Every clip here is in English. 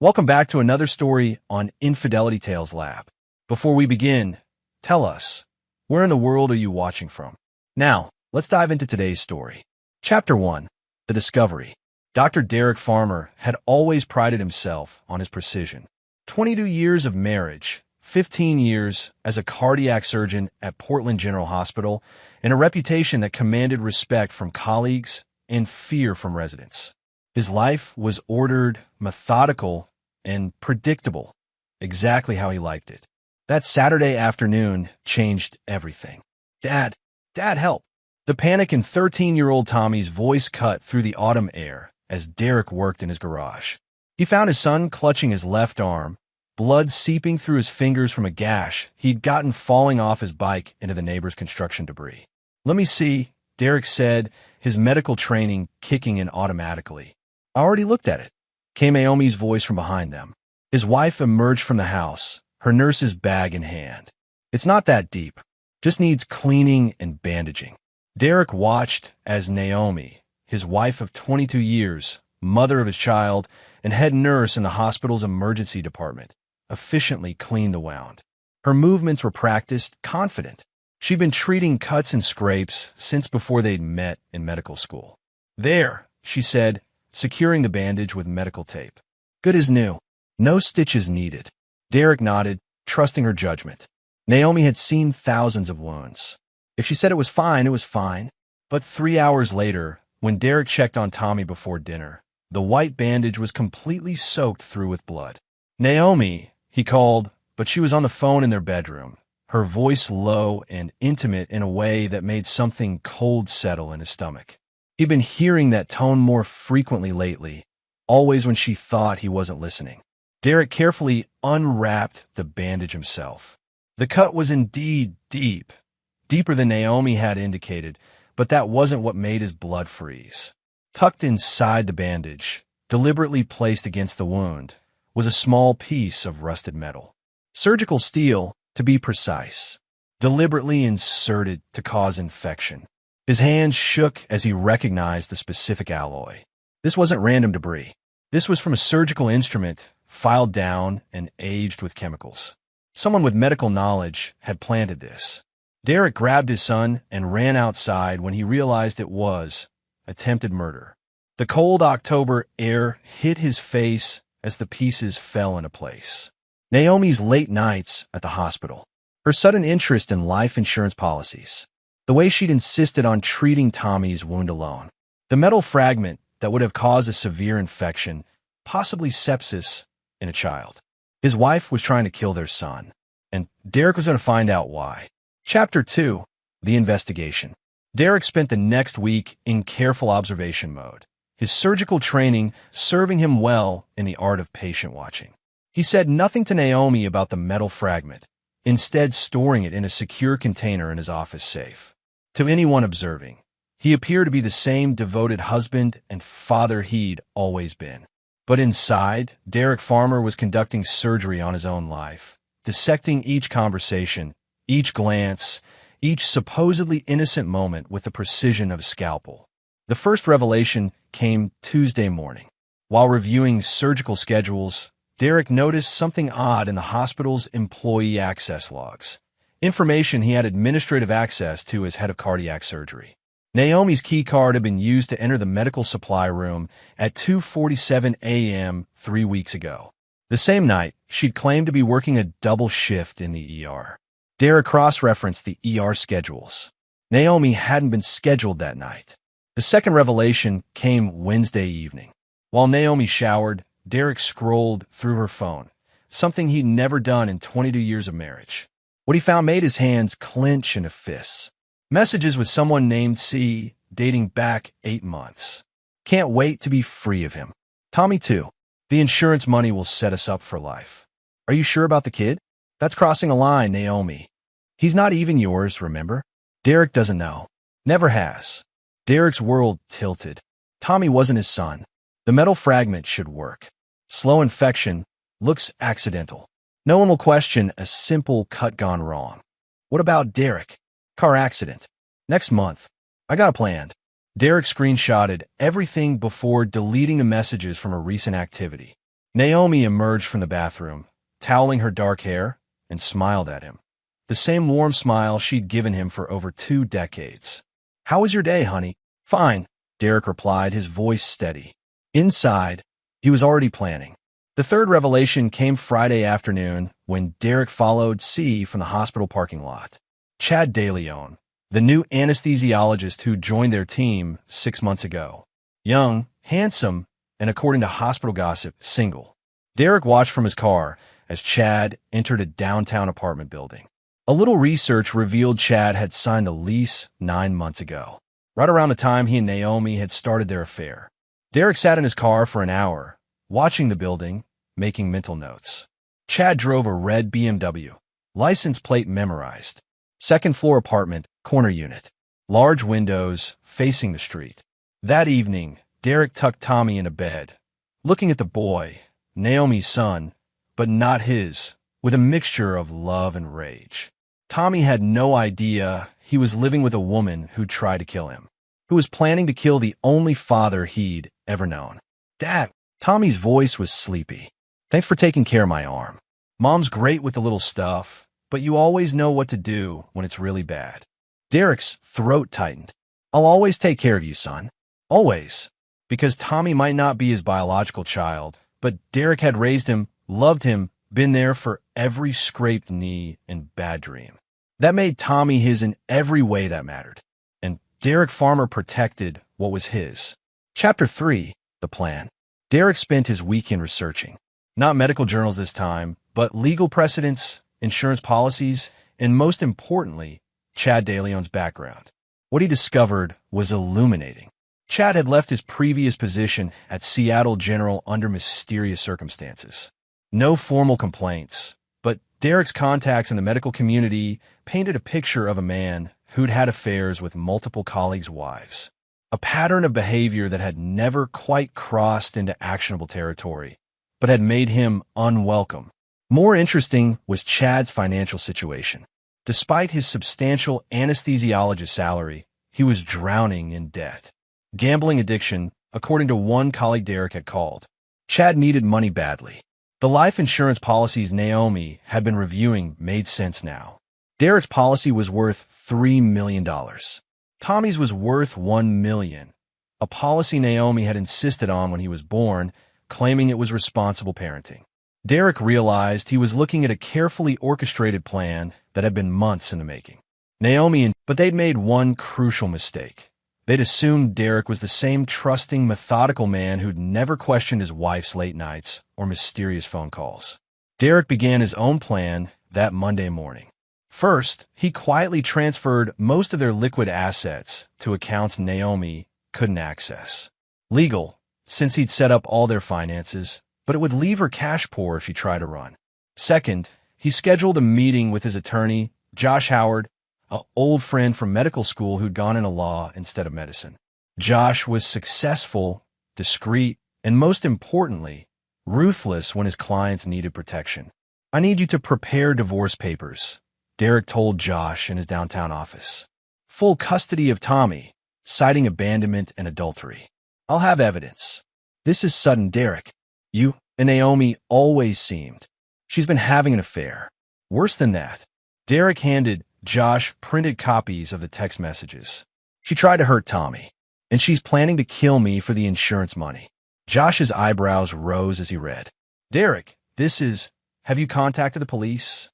Welcome back to another story on Infidelity Tales Lab. Before we begin, tell us, where in the world are you watching from? Now, let's dive into today's story. Chapter 1. The Discovery. Dr. Derek Farmer had always prided himself on his precision. 22 years of marriage, 15 years as a cardiac surgeon at Portland General Hospital, and a reputation that commanded respect from colleagues and fear from residents. His life was ordered, methodical, and predictable, exactly how he liked it. That Saturday afternoon changed everything. Dad, help! The panic in 13-year-old Tommy's voice cut through the autumn air as Derek worked in his garage. He found his son clutching his left arm, blood seeping through his fingers from a gash he'd gotten falling off his bike into the neighbor's construction debris. "Let me see," Derek said, his medical training kicking in automatically. "I already looked at it," came Naomi's voice from behind them. His wife emerged from the house, her nurse's bag in hand. "It's not that deep. Just needs cleaning and bandaging." Derek watched as Naomi, his wife of 22 years, mother of his child, and head nurse in the hospital's emergency department, efficiently cleaned the wound. Her movements were practiced, confident. She'd been treating cuts and scrapes since before they'd met in medical school. "There," she said, securing the bandage with medical tape. "Good as new. No stitches needed." Derek nodded, trusting her judgment. Naomi had seen thousands of wounds. If she said it was fine, it was fine. But 3 hours later, when Derek checked on Tommy before dinner, the white bandage was completely soaked through with blood. "Naomi," he called, but she was on the phone in their bedroom, her voice low and intimate in a way that made something cold settle in his stomach. He'd been hearing that tone more frequently lately, always when she thought he wasn't listening. Derek carefully unwrapped the bandage himself. The cut was indeed deep, deeper than Naomi had indicated, but that wasn't what made his blood freeze. Tucked inside the bandage, deliberately placed against the wound, was a small piece of rusted metal. Surgical steel, to be precise, deliberately inserted to cause infection. His hands shook as he recognized the specific alloy. This wasn't random debris. This was from a surgical instrument, filed down and aged with chemicals. Someone with medical knowledge had planted this. Derek grabbed his son and ran outside when he realized it was attempted murder. The cold October air hit his face as the pieces fell into place. Naomi's late nights at the hospital, her sudden interest in life insurance policies, the way she'd insisted on treating Tommy's wound alone, the metal fragment that would have caused a severe infection, possibly sepsis, in a child. His wife was trying to kill their son, and Derek was going to find out why. Chapter 2. The Investigation. Derek spent the next week in careful observation mode, his surgical training serving him well in the art of patient watching. He said nothing to Naomi about the metal fragment, instead storing it in a secure container in his office safe. To anyone observing, he appeared to be the same devoted husband and father he'd always been. But inside, Derek Farmer was conducting surgery on his own life, dissecting each conversation, each glance, each supposedly innocent moment with the precision of a scalpel. The first revelation came Tuesday morning. While reviewing surgical schedules, Derek noticed something odd in the hospital's employee access logs, information he had administrative access to as head of cardiac surgery. Naomi's key card had been used to enter the medical supply room at 2:47 a.m. 3 weeks ago. The same night, she'd claimed to be working a double shift in the ER. Derek cross-referenced the ER schedules. Naomi hadn't been scheduled that night. The second revelation came Wednesday evening. While Naomi showered, Derek scrolled through her phone, something he'd never done in 22 years of marriage. What he found made his hands clench into fists. Messages with someone named C, dating back 8 months. "Can't wait to be free of him. Tommy too. The insurance money will set us up for life. Are you sure about the kid? That's crossing a line, Naomi. He's not even yours, remember? Derek doesn't know. Never has." Derek's world tilted. Tommy wasn't his son. The metal fragment should work. Slow infection looks accidental. No one will question a simple cut gone wrong. What about Derek? Car accident. Next month. I got a plan. Derek screenshotted everything before deleting the messages from a recent activity. Naomi emerged from the bathroom, toweling her dark hair, and smiled at him. The same warm smile she'd given him for over 2 decades. "How was your day, honey?" "Fine," Derek replied, his voice steady. Inside, he was already planning. The third revelation came Friday afternoon when Derek followed C from the hospital parking lot. Chad DeLeon, the new anesthesiologist who joined their team 6 months ago. Young, handsome, and according to hospital gossip, single. Derek watched from his car as Chad entered a downtown apartment building. A little research revealed Chad had signed the lease 9 months ago, right around the time he and Naomi had started their affair. Derek sat in his car for an hour, watching the building, making mental notes. Chad drove a red BMW, license plate memorized. Second-floor apartment, corner unit. Large windows facing the street. That evening, Derek tucked Tommy into bed, looking at the boy, Naomi's son, but not his, with a mixture of love and rage. Tommy had no idea he was living with a woman who tried to kill him, who was planning to kill the only father he'd ever known. "Dad," Tommy's voice was sleepy. "Thanks for taking care of my arm. Mom's great with the little stuff, but you always know what to do when it's really bad." Derek's throat tightened. "I'll always take care of you, son. Always." Because Tommy might not be his biological child, but Derek had raised him, loved him, been there for every scraped knee and bad dream. That made Tommy his in every way that mattered. And Derek Farmer protected what was his. Chapter 3, The Plan. Derek spent his weekend researching. Not medical journals this time, but legal precedents, insurance policies, and most importantly, Chad DeLeon's background. What he discovered was illuminating. Chad had left his previous position at Seattle General under mysterious circumstances. No formal complaints, but Derek's contacts in the medical community painted a picture of a man who'd had affairs with multiple colleagues' wives. A pattern of behavior that had never quite crossed into actionable territory, but had made him unwelcome. More interesting was Chad's financial situation. Despite his substantial anesthesiologist salary, he was drowning in debt. Gambling addiction, according to one colleague Derek had called. Chad needed money badly. The life insurance policies Naomi had been reviewing made sense now. Derek's policy was worth $3 million. Tommy's was worth $1 million, a policy Naomi had insisted on when he was born, claiming it was responsible parenting. Derek realized he was looking at a carefully orchestrated plan that had been months in the making. But they'd made one crucial mistake. They'd assumed Derek was the same trusting, methodical man who'd never questioned his wife's late nights or mysterious phone calls. Derek began his own plan that Monday morning. First, he quietly transferred most of their liquid assets to accounts Naomi couldn't access. Legal, since he'd set up all their finances, but it would leave her cash poor if she tried to run. Second, he scheduled a meeting with his attorney, Josh Howard, an old friend from medical school who'd gone into law instead of medicine. Josh was successful, discreet, and most importantly, ruthless when his clients needed protection. "I need you to prepare divorce papers," Derek told Josh in his downtown office. "Full custody of Tommy, citing abandonment and adultery. I'll have evidence." "This is sudden, Derek. You and Naomi always seemed. She's been having an affair. Worse than that." Derek handed Josh printed copies of the text messages. "She tried to hurt Tommy, and she's planning to kill me for the insurance money." Josh's eyebrows rose as he read. "Derek, have you contacted the police?"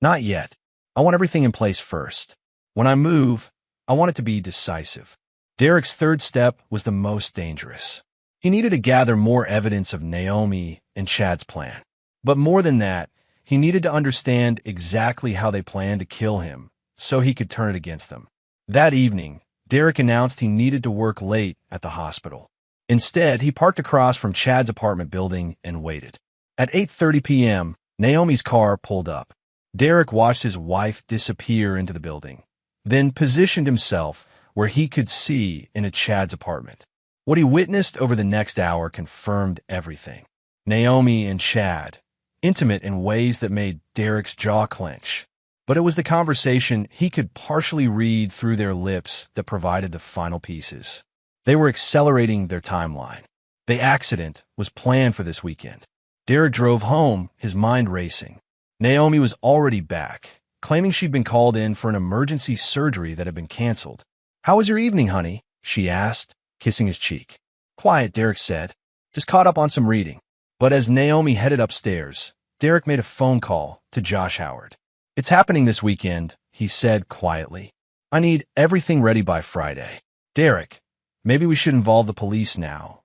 "Not yet. I want everything in place first. When I move, I want it to be decisive." Derek's third step was the most dangerous. He needed to gather more evidence of Naomi and Chad's plan. But more than that, he needed to understand exactly how they planned to kill him so he could turn it against them. That evening, Derek announced he needed to work late at the hospital. Instead, he parked across from Chad's apartment building and waited. At 8:30 p.m., Naomi's car pulled up. Derek watched his wife disappear into the building, then positioned himself where he could see into Chad's apartment. What he witnessed over the next hour confirmed everything. Naomi and Chad, intimate in ways that made Derek's jaw clench. But it was the conversation he could partially read through their lips that provided the final pieces. They were accelerating their timeline. The accident was planned for this weekend. Derek drove home, his mind racing. Naomi was already back, claiming she'd been called in for an emergency surgery that had been canceled. "How was your evening, honey?" she asked, kissing his cheek. "Quiet," Derek said. "Just caught up on some reading." But as Naomi headed upstairs, Derek made a phone call to Josh Howard. "It's happening this weekend," he said quietly. "I need everything ready by Friday." "Derek, maybe we should involve the police now."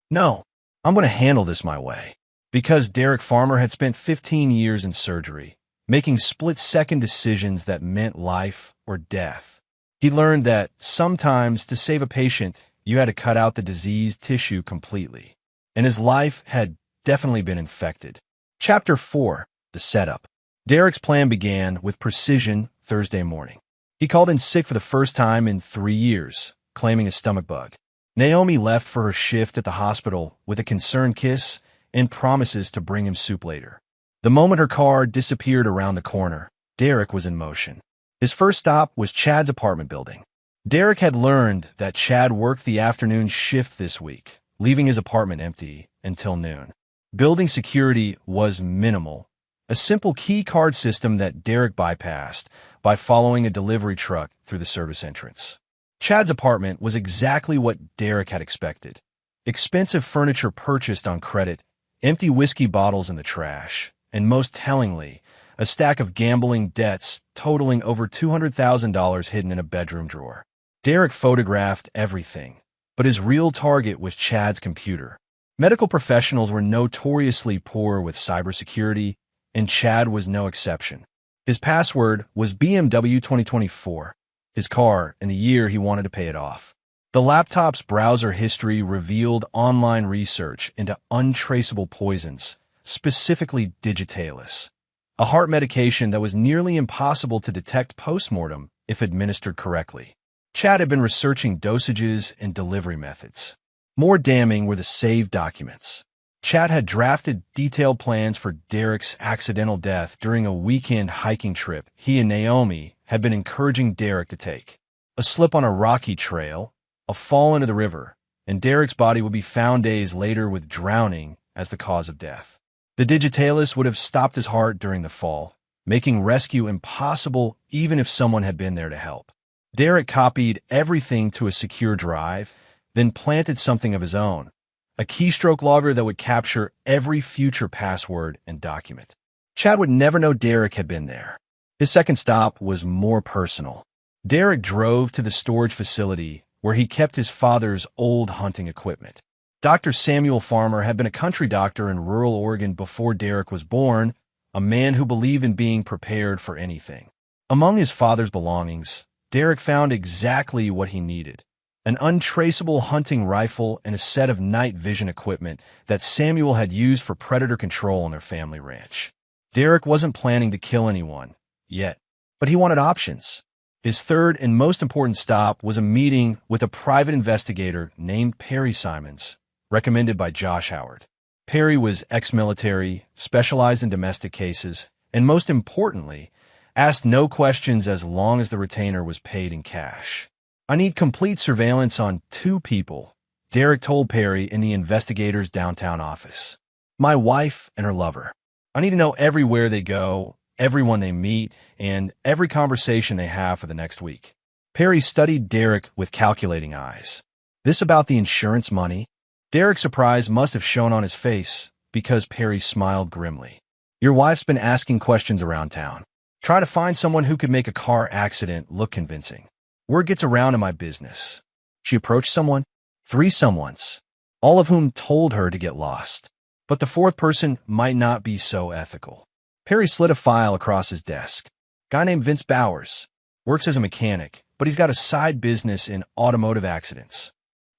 "No, I'm going to handle this my way." Because Derek Farmer had spent 15 years in surgery, making split-second decisions that meant life or death. He learned that sometimes to save a patient, you had to cut out the diseased tissue completely. And his life had definitely been infected. Chapter 4, The Setup. Derek's plan began with precision Thursday morning. He called in sick for the first time in 3 years, claiming a stomach bug. Naomi left for her shift at the hospital with a concerned kiss and promises to bring him soup later. The moment her car disappeared around the corner, Derek was in motion. His first stop was Chad's apartment building. Derek had learned that Chad worked the afternoon shift this week, leaving his apartment empty until noon. Building security was minimal, a simple key card system that Derek bypassed by following a delivery truck through the service entrance. Chad's apartment was exactly what Derek had expected. Expensive furniture purchased on credit, empty whiskey bottles in the trash, and most tellingly, a stack of gambling debts totaling over $200,000 hidden in a bedroom drawer. Derek photographed everything, but his real target was Chad's computer. Medical professionals were notoriously poor with cybersecurity, and Chad was no exception. His password was BMW 2024, his car and the year he wanted to pay it off. The laptop's browser history revealed online research into untraceable poisons, specifically digitalis, a heart medication that was nearly impossible to detect post-mortem if administered correctly. Chad had been researching dosages and delivery methods. More damning were the saved documents. Chad had drafted detailed plans for Derek's accidental death during a weekend hiking trip he and Naomi had been encouraging Derek to take. A slip on a rocky trail, a fall into the river, and Derek's body would be found days later with drowning as the cause of death. The digitalis would have stopped his heart during the fall, making rescue impossible even if someone had been there to help. Derek copied everything to a secure drive, then planted something of his own, a keystroke logger that would capture every future password and document. Chad would never know Derek had been there. His second stop was more personal. Derek drove to the storage facility where he kept his father's old hunting equipment. Dr. Samuel Farmer had been a country doctor in rural Oregon before Derek was born, a man who believed in being prepared for anything. Among his father's belongings, Derek found exactly what he needed: an untraceable hunting rifle and a set of night vision equipment that Samuel had used for predator control on their family ranch. Derek wasn't planning to kill anyone, yet, but he wanted options. His third and most important stop was a meeting with a private investigator named Perry Simons, recommended by Josh Howard. Perry was ex-military, specialized in domestic cases, and most importantly, asked no questions as long as the retainer was paid in cash. "I need complete surveillance on 2 people," Derek told Perry in the investigator's downtown office. "My wife and her lover. I need to know everywhere they go, everyone they meet, and every conversation they have for the next week." Perry studied Derek with calculating eyes. "This about the insurance money?" Derek's surprise must have shown on his face because Perry smiled grimly. "Your wife's been asking questions around town, trying to find someone who could make a car accident look convincing. Word gets around in my business. She approached someone, 3 someones, all of whom told her to get lost. But the 4th person might not be so ethical." Perry slid a file across his desk. "Guy named Vince Bowers. Works as a mechanic, but he's got a side business in automotive accidents.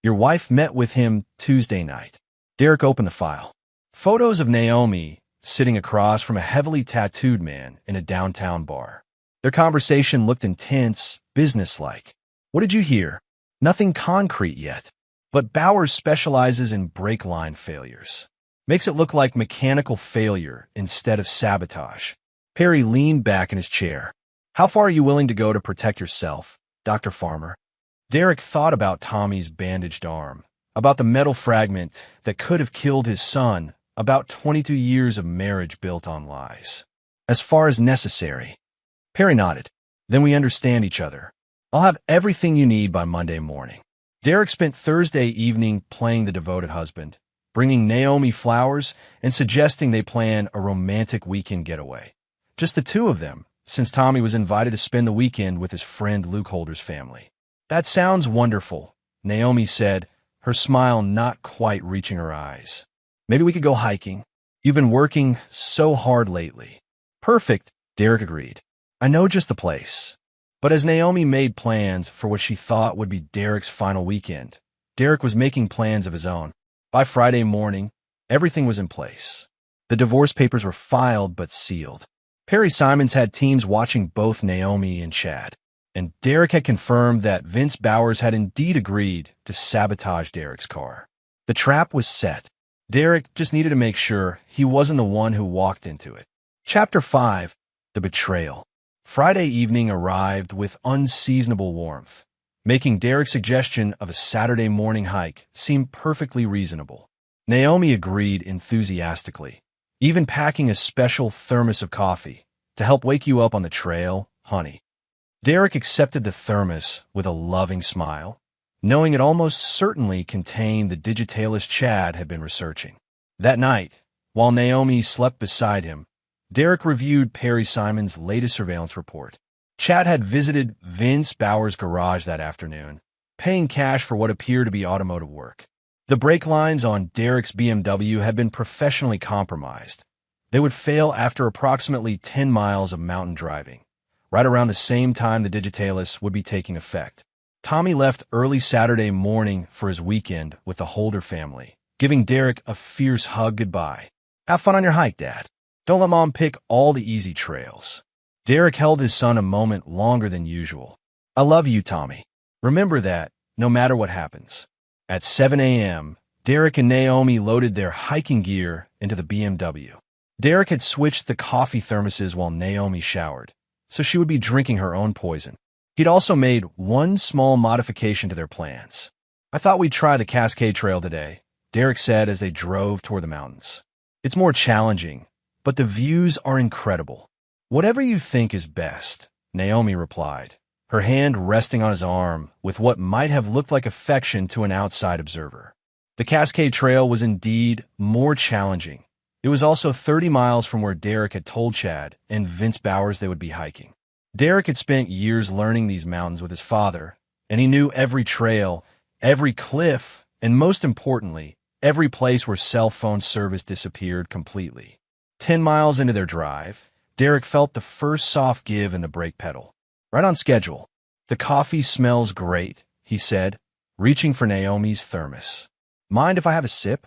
Your wife met with him Tuesday night." Derek opened the file. Photos of Naomi sitting across from a heavily tattooed man in a downtown bar. Their conversation looked intense, businesslike. "What did you hear?" "Nothing concrete yet, but Bowers specializes in brake line failures. Makes it look like mechanical failure instead of sabotage." Perry leaned back in his chair. "How far are you willing to go to protect yourself, Dr. Farmer?" Derek thought about Tommy's bandaged arm, about the metal fragment that could have killed his son, About 22 years of marriage built on lies. As far as necessary. Perry nodded. Then we understand each other. I'll have everything you need by Monday morning. Derek spent Thursday evening playing the devoted husband, bringing Naomi flowers and suggesting they plan a romantic weekend getaway. Just the two of them, since Tommy was invited to spend the weekend with his friend Luke Holder's family. That sounds wonderful, Naomi said, her smile not quite reaching her eyes. Maybe we could go hiking. You've been working so hard lately. Perfect, Derek agreed. I know just the place. But as Naomi made plans for what she thought would be Derek's final weekend, Derek was making plans of his own. By Friday morning, everything was in place. The divorce papers were filed but sealed. Perry Simons had teams watching both Naomi and Chad, and Derek had confirmed that Vince Bowers had indeed agreed to sabotage Derek's car. The trap was set. Derek just needed to make sure he wasn't the one who walked into it. Chapter 5. The Betrayal. Friday evening arrived with unseasonable warmth, making Derek's suggestion of a Saturday morning hike seem perfectly reasonable. Naomi agreed enthusiastically, even packing a special thermos of coffee to help wake you up on the trail, honey. Derek accepted the thermos with a loving smile, knowing it almost certainly contained the digitalist Chad had been researching. That night, while Naomi slept beside him, Derek reviewed Perry Simons' latest surveillance report. Chad had visited Vince Bowers' garage that afternoon, paying cash for what appeared to be automotive work. The brake lines on Derek's BMW had been professionally compromised. They would fail after approximately 10 miles of mountain driving, right around the same time the digitalist would be taking effect. Tommy left early Saturday morning for his weekend with the Holder family, giving Derek a fierce hug goodbye. Have fun on your hike, Dad. Don't let Mom pick all the easy trails. Derek held his son a moment longer than usual. I love you, Tommy. Remember that, no matter what happens. At 7 a.m., Derek and Naomi loaded their hiking gear into the BMW. Derek had switched the coffee thermoses while Naomi showered, so she would be drinking her own poison. He'd also made one small modification to their plans. I thought we'd try the Cascade Trail today, Derek said as they drove toward the mountains. It's more challenging, but the views are incredible. Whatever you think is best, Naomi replied, her hand resting on his arm with what might have looked like affection to an outside observer. The Cascade Trail was indeed more challenging. It was also 30 miles from where Derek had told Chad and Vince Bowers they would be hiking. Derek had spent years learning these mountains with his father, and he knew every trail, every cliff, and most importantly, every place where cell phone service disappeared completely. 10 miles into their drive, Derek felt the first soft give in the brake pedal. Right on schedule. The coffee smells great, he said, reaching for Naomi's thermos. Mind if I have a sip?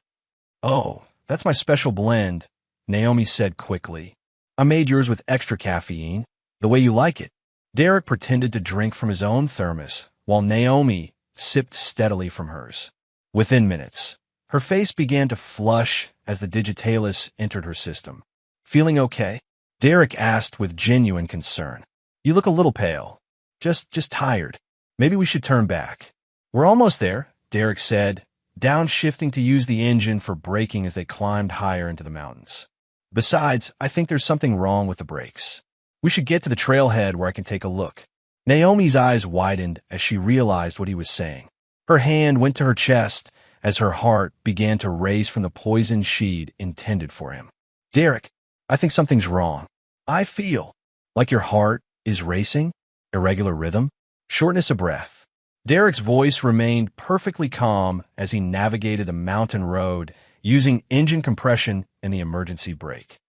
Oh, that's my special blend, Naomi said quickly. I made yours with extra caffeine, the way you like it. Derek pretended to drink from his own thermos, while Naomi sipped steadily from hers. Within minutes, her face began to flush as the digitalis entered her system. Feeling okay? Derek asked with genuine concern. You look a little pale. Just tired. Maybe we should turn back. We're almost there, Derek said, downshifting to use the engine for braking as they climbed higher into the mountains. Besides, I think there's something wrong with the brakes. We should get to the trailhead where I can take a look. Naomi's eyes widened as she realized what he was saying. Her hand went to her chest as her heart began to race from the poison she'd intended for him. Derek, I think something's wrong. I feel like your heart is racing, irregular rhythm, shortness of breath. Derek's voice remained perfectly calm as he navigated the mountain road using engine compression and the emergency brake.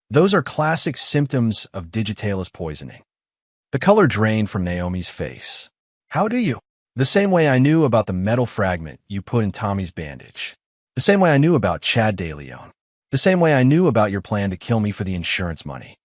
Those are classic symptoms of digitalis poisoning. The color drained from Naomi's face. How do you? The same way I knew about the metal fragment you put in Tommy's bandage. The same way I knew about Chad DeLeon. The same way I knew about your plan to kill me for the insurance money.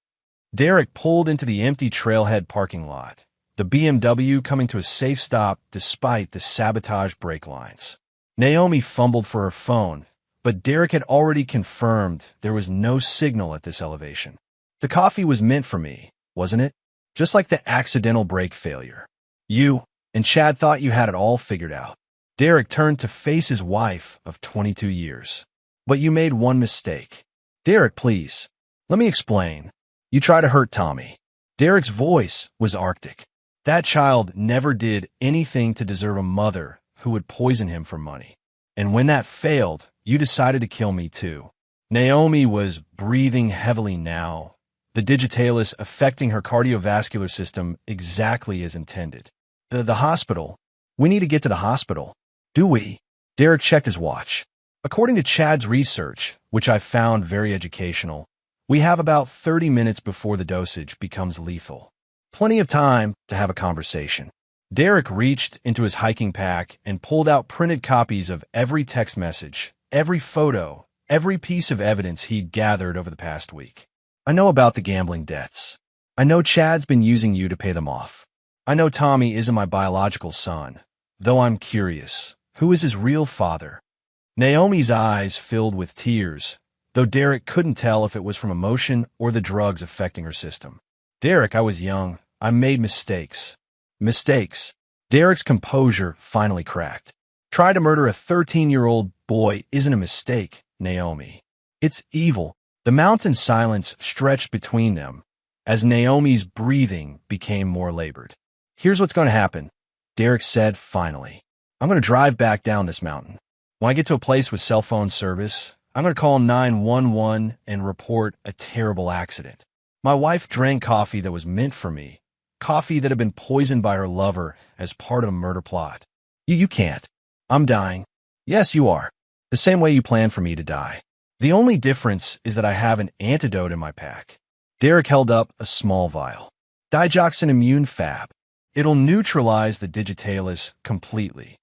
Derek pulled into the empty trailhead parking lot, the BMW coming to a safe stop despite the sabotage brake lines. Naomi fumbled for her phone, but Derek had already confirmed there was no signal at this elevation. The coffee was meant for me, wasn't it? Just like the accidental brake failure. You and Chad thought you had it all figured out. Derek turned to face his wife of 22 years. But you made one mistake. Derek, please. Let me explain. You try to hurt Tommy. Derek's voice was arctic. That child never did anything to deserve a mother who would poison him for money. And when that failed, you decided to kill me too. Naomi was breathing heavily now, the digitalis affecting her cardiovascular system exactly as intended. The hospital. We need to get to the hospital. Do we? Derek checked his watch. According to Chad's research, which I found very educational, we have about 30 minutes before the dosage becomes lethal. Plenty of time to have a conversation. Derek reached into his hiking pack and pulled out printed copies of every text message, every photo, every piece of evidence he'd gathered over the past week. I know about the gambling debts. I know Chad's been using you to pay them off. I know Tommy isn't my biological son, though I'm curious. Who is his real father? Naomi's eyes filled with tears, though Derek couldn't tell if it was from emotion or the drugs affecting her system. Derek, I was young. I made mistakes. Mistakes. Derek's composure finally cracked. Try to murder a 13-year-old boy isn't a mistake, Naomi. It's evil. The mountain silence stretched between them as Naomi's breathing became more labored. Here's what's going to happen, Derek said finally. I'm going to drive back down this mountain. When I get to a place with cell phone service, I'm going to call 911 and report a terrible accident. My wife drank coffee that was meant for me, coffee that had been poisoned by her lover as part of a murder plot. You can't. I'm dying. Yes, you are. The same way you planned for me to die. The only difference is that I have an antidote in my pack. Derek held up a small vial. Digoxin Immune Fab. It'll neutralize the digitalis completely.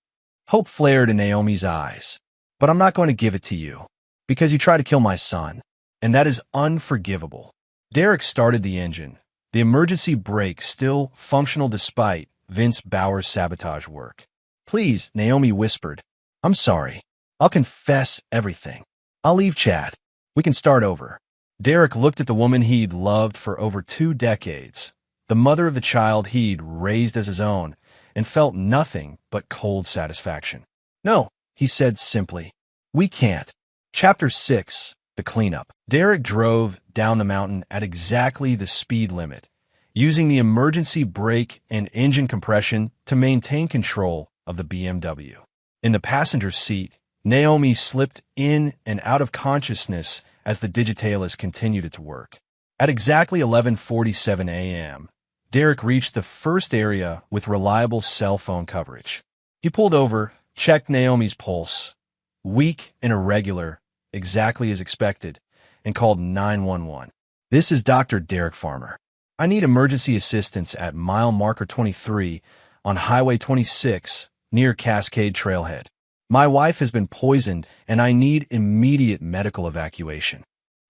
Hope flared in Naomi's eyes. But I'm not going to give it to you, because you tried to kill my son, and that is unforgivable. Derek started the engine, the emergency brake still functional despite Vince Bauer's sabotage work. Please, Naomi whispered. I'm sorry. I'll confess everything. I'll leave Chad. We can start over. Derek looked at the woman he'd loved for over 2 decades, the mother of the child he'd raised as his own, and felt nothing but cold satisfaction. No, he said simply. We can't. Chapter 6, The Cleanup. Derek drove down the mountain at exactly the speed limit, using the emergency brake and engine compression to maintain control of the BMW. In the passenger seat, Naomi slipped in and out of consciousness as the digitalis continued its work. At exactly 11:47 a.m., Derek reached the first area with reliable cell phone coverage. He pulled over, checked Naomi's pulse, weak and irregular, exactly as expected, and called 911. This is Dr. Derek Farmer. I need emergency assistance at mile marker 23 on Highway 26 near Cascade Trailhead. My wife has been poisoned and I need immediate medical evacuation.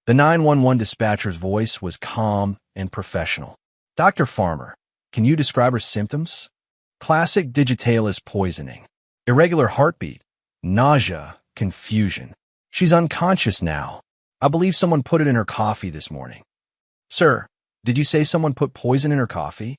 The 911 dispatcher's voice was calm and professional. Dr. Farmer, can you describe her symptoms? Classic digitalis poisoning. Irregular heartbeat, nausea, confusion. She's unconscious now. I believe someone put it in her coffee this morning. Sir, did you say someone put poison in her coffee?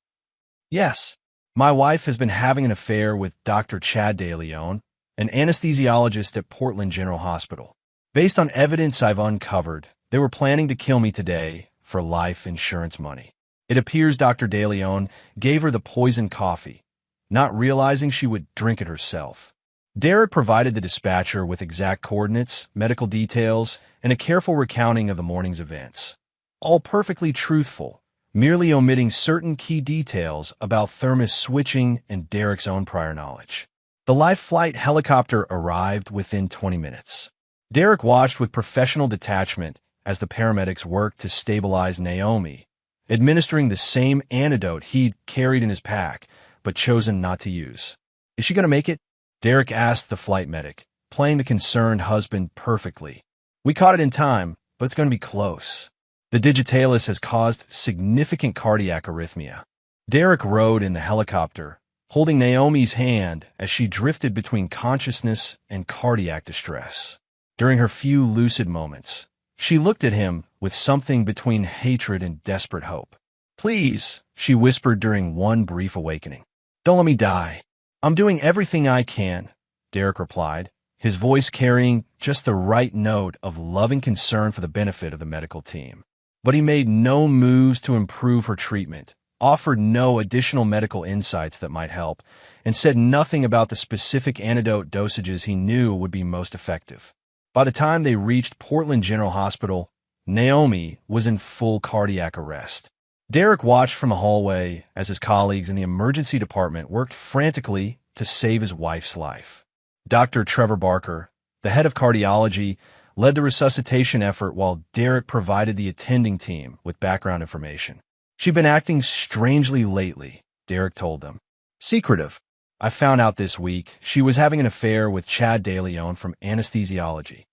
Yes. My wife has been having an affair with Dr. Chad De Leon, an anesthesiologist at Portland General Hospital. Based on evidence I've uncovered, they were planning to kill me today for life insurance money. It appears Dr. De Leon gave her the poisoned coffee, not realizing she would drink it herself. Derek provided the dispatcher with exact coordinates, medical details, and a careful recounting of the morning's events. All perfectly truthful, merely omitting certain key details about thermos switching and Derek's own prior knowledge. The life flight helicopter arrived within 20 minutes. Derek watched with professional detachment as the paramedics worked to stabilize Naomi, administering the same antidote he'd carried in his pack, but chosen not to use. Is she going to make it? Derek asked the flight medic, playing the concerned husband perfectly. We caught it in time, but it's going to be close. The digitalis has caused significant cardiac arrhythmia. Derek rode in the helicopter, holding Naomi's hand as she drifted between consciousness and cardiac distress. During her few lucid moments, she looked at him with something between hatred and desperate hope. Please, she whispered during one brief awakening. Don't let me die. I'm doing everything I can, Derek replied, his voice carrying just the right note of loving concern for the benefit of the medical team. But he made no moves to improve her treatment, offered no additional medical insights that might help, and said nothing about the specific antidote dosages he knew would be most effective. By the time they reached Portland General Hospital, Naomi was in full cardiac arrest. Derek watched from the hallway as his colleagues in the emergency department worked frantically to save his wife's life. Dr. Trevor Barker, the head of cardiology, led the resuscitation effort while Derek provided the attending team with background information. "She'd been acting strangely lately," Derek told them. "Secretive. I found out this week she was having an affair with Chad DeLeon from anesthesiology."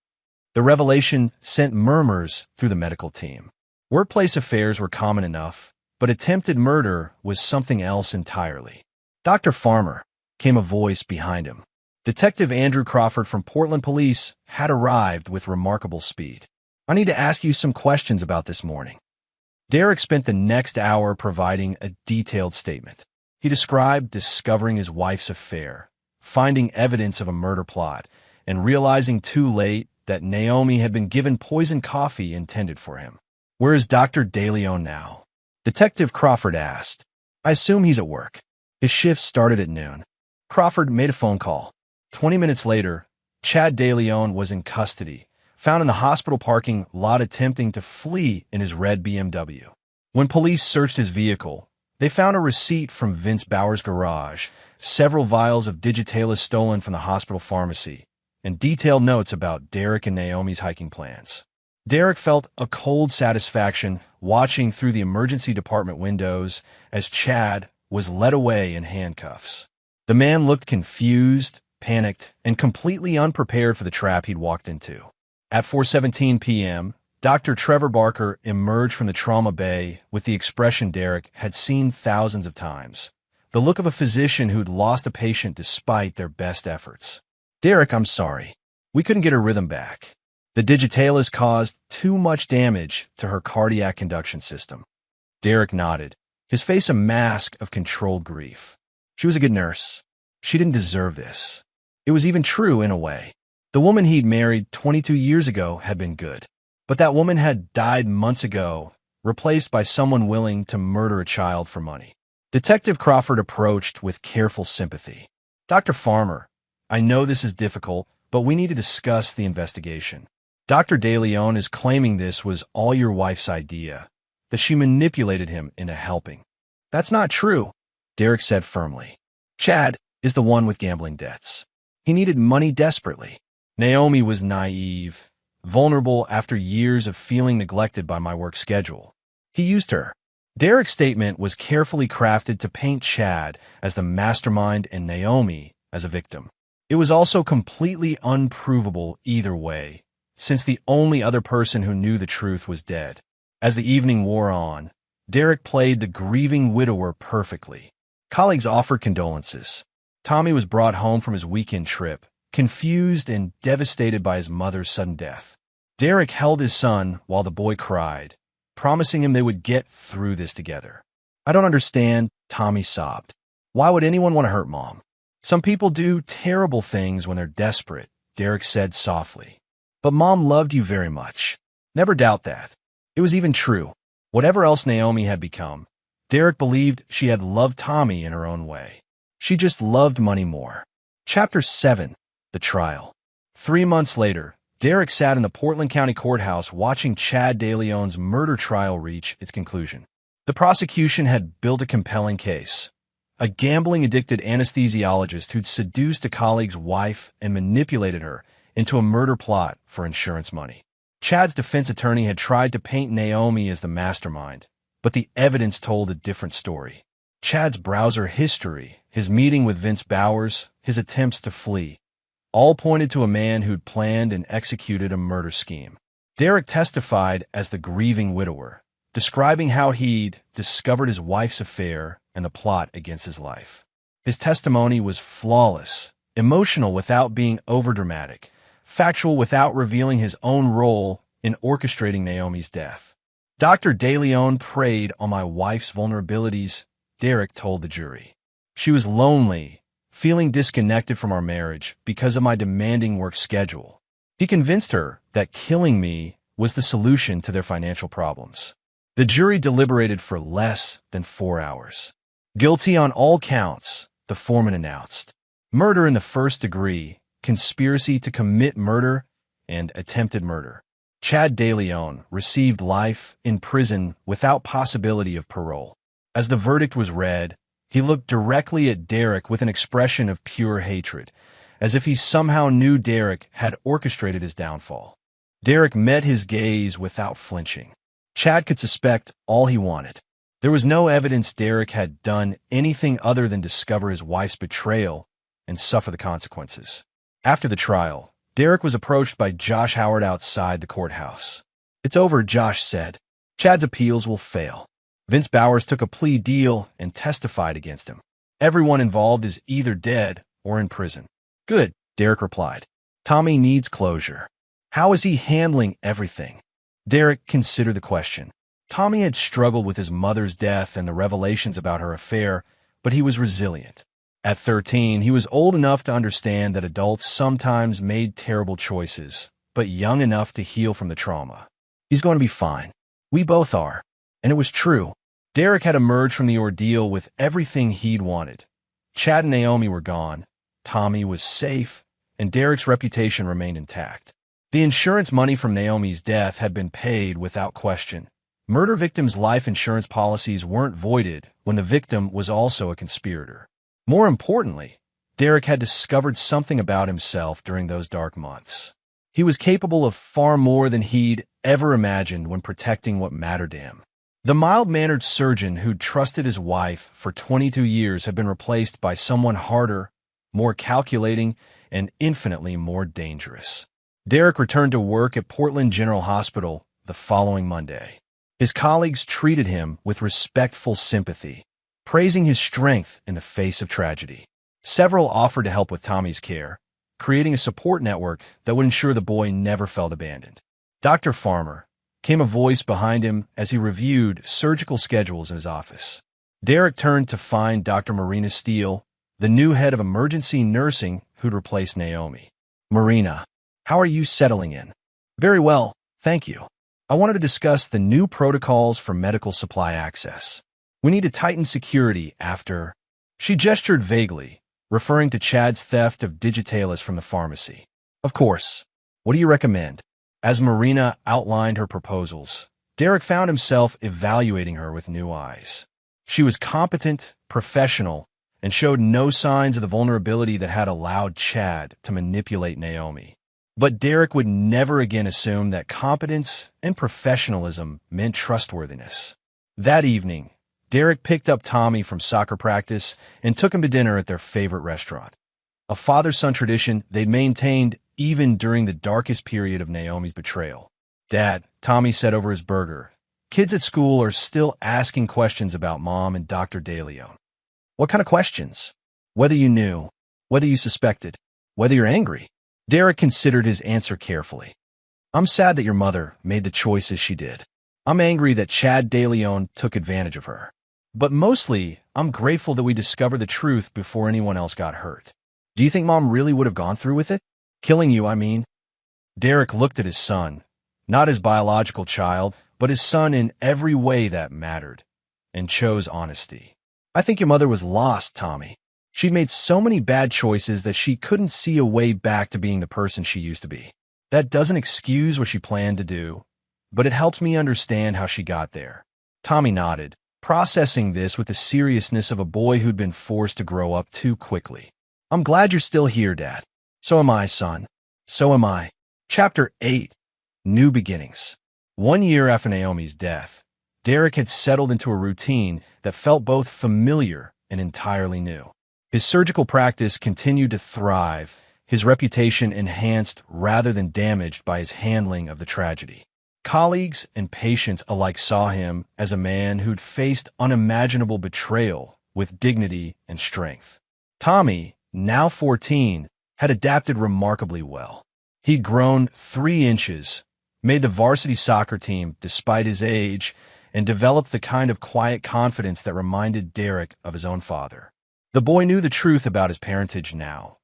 The revelation sent murmurs through the medical team. Workplace affairs were common enough, but attempted murder was something else entirely. "Dr. Farmer," came a voice behind him. Detective Andrew Crawford from Portland Police had arrived with remarkable speed. "I need to ask you some questions about this morning." Derek spent the next hour providing a detailed statement. He described discovering his wife's affair, finding evidence of a murder plot, and realizing too late that Naomi had been given poisoned coffee intended for him. "Where is Dr. DeLeon now?" Detective Crawford asked. "I assume he's at work. His shift started at noon." Crawford made a phone call. 20 minutes later, Chad DeLeon was in custody, found in the hospital parking lot attempting to flee in his red BMW. When police searched his vehicle, they found a receipt from Vince Bauer's garage, several vials of digitalis stolen from the hospital pharmacy, and detailed notes about Derek and Naomi's hiking plans. Derek felt a cold satisfaction watching through the emergency department windows as Chad was led away in handcuffs. The man looked confused, panicked, and completely unprepared for the trap he'd walked into. At 4:17 p.m., Dr. Trevor Barker emerged from the trauma bay with the expression Derek had seen thousands of times, the look of a physician who'd lost a patient despite their best efforts. "Derek, I'm sorry. We couldn't get her rhythm back. The digitalis caused too much damage to her cardiac conduction system." Derek nodded, his face a mask of controlled grief. "She was a good nurse. She didn't deserve this." It was even true in a way. The woman he'd married 22 years ago had been good. But that woman had died months ago, replaced by someone willing to murder a child for money. Detective Crawford approached with careful sympathy. "Dr. Farmer, I know this is difficult, but we need to discuss the investigation. Dr. DeLeon is claiming this was all your wife's idea, that she manipulated him into helping." "That's not true," Derek said firmly. "Chad is the one with gambling debts. He needed money desperately. Naomi was naive, vulnerable after years of feeling neglected by my work schedule. He used her." Derek's statement was carefully crafted to paint Chad as the mastermind and Naomi as a victim. It was also completely unprovable either way, since the only other person who knew the truth was dead. As the evening wore on, Derek played the grieving widower perfectly. Colleagues offered condolences. Tommy was brought home from his weekend trip, confused and devastated by his mother's sudden death. Derek held his son while the boy cried, promising him they would get through this together. "I don't understand," Tommy sobbed. "Why would anyone want to hurt Mom?" "Some people do terrible things when they're desperate," Derek said softly. "But Mom loved you very much. Never doubt that." It was even true. Whatever else Naomi had become, Derek believed she had loved Tommy in her own way. She just loved money more. Chapter 7. The Trial. 3 months later, Derek sat in the Portland County Courthouse watching Chad DeLeon's murder trial reach its conclusion. The prosecution had built a compelling case. A gambling-addicted anesthesiologist who'd seduced a colleague's wife and manipulated her into a murder plot for insurance money. Chad's defense attorney had tried to paint Naomi as the mastermind, but the evidence told a different story. Chad's browser history, his meeting with Vince Bowers, his attempts to flee, all pointed to a man who'd planned and executed a murder scheme. Derek testified as the grieving widower, describing how he'd discovered his wife's affair and the plot against his life. His testimony was flawless, emotional without being overdramatic, factual without revealing his own role in orchestrating Naomi's death. "Dr. DeLeon preyed on my wife's vulnerabilities," Derek told the jury. "She was lonely, feeling disconnected from our marriage because of my demanding work schedule. He convinced her that killing me was the solution to their financial problems. The jury deliberated for less than 4 hours. Guilty on all counts, the foreman announced. Murder in the first degree, conspiracy to commit murder, and attempted murder. Chad DeLeon received life in prison without possibility of parole. As the verdict was read, he looked directly at Derek with an expression of pure hatred, as if he somehow knew Derek had orchestrated his downfall. Derek met his gaze without flinching. Chad could suspect all he wanted. There was no evidence Derek had done anything other than discover his wife's betrayal and suffer the consequences. After the trial, Derek was approached by Josh Howard outside the courthouse. "It's over," Josh said. "Chad's appeals will fail." Vince Bowers took a plea deal and testified against him. "Everyone involved is either dead or in prison." "Good," Derek replied. "Tommy needs closure." "How is he handling everything?" Derek considered the question. Tommy had struggled with his mother's death and the revelations about her affair, but he was resilient. At 13, he was old enough to understand that adults sometimes made terrible choices, but young enough to heal from the trauma. "He's going to be fine. We both are." And it was true. Derek had emerged from the ordeal with everything he'd wanted. Chad and Naomi were gone, Tommy was safe, and Derek's reputation remained intact. The insurance money from Naomi's death had been paid without question. Murder victims' life insurance policies weren't voided when the victim was also a conspirator. More importantly, Derek had discovered something about himself during those dark months. He was capable of far more than he'd ever imagined when protecting what mattered to him. The mild-mannered surgeon who'd trusted his wife for 22 years had been replaced by someone harder, more calculating, and infinitely more dangerous. Derek returned to work at Portland General Hospital the following Monday. His colleagues treated him with respectful sympathy, praising his strength in the face of tragedy. Several offered to help with Tommy's care, creating a support network that would ensure the boy never felt abandoned. Dr. Farmer came a voice behind him as he reviewed surgical schedules in his office. Derek turned to find Dr. Marina Steele, the new head of emergency nursing who'd replaced Naomi. "Marina, how are you settling in?" "Very well, thank you. I wanted to discuss the new protocols for medical supply access. We need to tighten security after—" She gestured vaguely, referring to Chad's theft of digitalis from the pharmacy. "Of course. What do you recommend?" As Marina outlined her proposals, Derek found himself evaluating her with new eyes. She was competent, professional, and showed no signs of the vulnerability that had allowed Chad to manipulate Naomi. But Derek would never again assume that competence and professionalism meant trustworthiness. That evening, Derek picked up Tommy from soccer practice and took him to dinner at their favorite restaurant. A father-son tradition they'd maintained even during the darkest period of Naomi's betrayal. "Dad," Tommy said over his burger, "kids at school are still asking questions about Mom and Dr. DeLeon." "What kind of questions?" "Whether you knew, whether you suspected, whether you're angry." Derek considered his answer carefully. "I'm sad that your mother made the choices she did. I'm angry that Chad DeLeon took advantage of her. But mostly, I'm grateful that we discovered the truth before anyone else got hurt." "Do you think Mom really would have gone through with it? Killing you, I mean?" Derek looked at his son, not his biological child, but his son in every way that mattered, and chose honesty. "I think your mother was lost, Tommy. She'd made so many bad choices that she couldn't see a way back to being the person she used to be. That doesn't excuse what she planned to do, but it helps me understand how she got there." Tommy nodded, processing this with the seriousness of a boy who'd been forced to grow up too quickly. "I'm glad you're still here, Dad." "So am I, son. So am I." Chapter 8. New Beginnings. 1 year after Naomi's death, Derek had settled into a routine that felt both familiar and entirely new. His surgical practice continued to thrive, his reputation enhanced rather than damaged by his handling of the tragedy. Colleagues and patients alike saw him as a man who'd faced unimaginable betrayal with dignity and strength. Tommy, now 14, had adapted remarkably well. He'd grown 3 inches, made the varsity soccer team despite his age, and developed the kind of quiet confidence that reminded Derek of his own father. The boy knew the truth about his parentage now.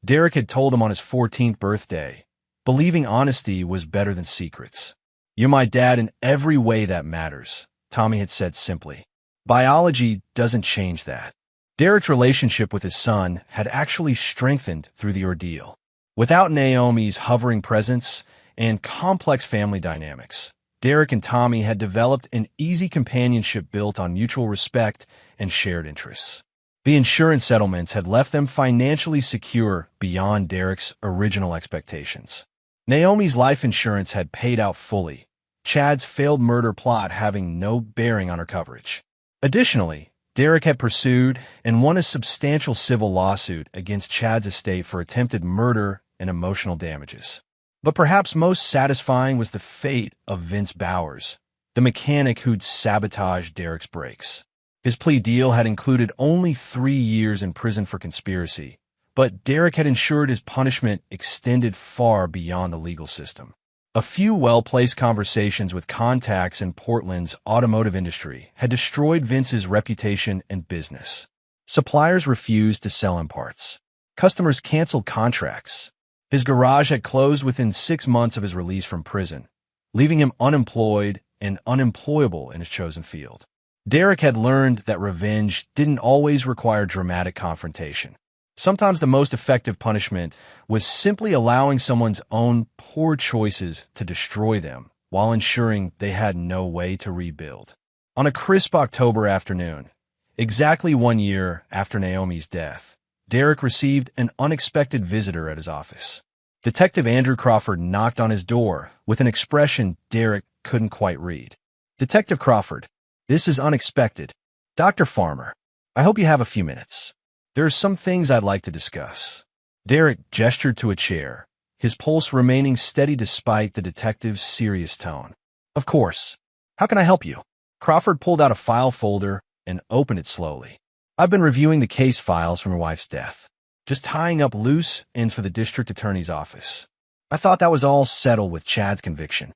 Derek had told him on his 14th birthday, believing honesty was better than secrets. "You're my dad in every way that matters," Tommy had said simply. Biology doesn't change that. Derek's relationship with his son had actually strengthened through the ordeal. Without Naomi's hovering presence and complex family dynamics, Derek and Tommy had developed an easy companionship built on mutual respect and shared interests. The insurance settlements had left them financially secure beyond Derek's original expectations. Naomi's life insurance had paid out fully, Chad's failed murder plot having no bearing on her coverage. Additionally, Derek had pursued and won a substantial civil lawsuit against Chad's estate for attempted murder and emotional damages. But perhaps most satisfying was the fate of Vince Bowers, the mechanic who'd sabotaged Derek's brakes. His plea deal had included only 3 years in prison for conspiracy, but Derek had ensured his punishment extended far beyond the legal system. A few well-placed conversations with contacts in Portland's automotive industry had destroyed Vince's reputation and business. Suppliers refused to sell him parts. Customers canceled contracts. His garage had closed within 6 months of his release from prison, leaving him unemployed and unemployable in his chosen field. Derek had learned that revenge didn't always require dramatic confrontation. Sometimes the most effective punishment was simply allowing someone's own poor choices to destroy them while ensuring they had no way to rebuild. On a crisp October afternoon, exactly 1 year after Naomi's death, Derek received an unexpected visitor at his office. Detective Andrew Crawford knocked on his door with an expression Derek couldn't quite read. "Detective Crawford, this is unexpected. Dr. Farmer, I hope you have a few minutes. There are some things I'd like to discuss." Derek gestured to a chair, his pulse remaining steady despite the detective's serious tone. "Of course. How can I help you?" Crawford pulled out a file folder and opened it slowly. "I've been reviewing the case files from your wife's death, just tying up loose ends for the district attorney's office. I thought that was all settled with Chad's conviction.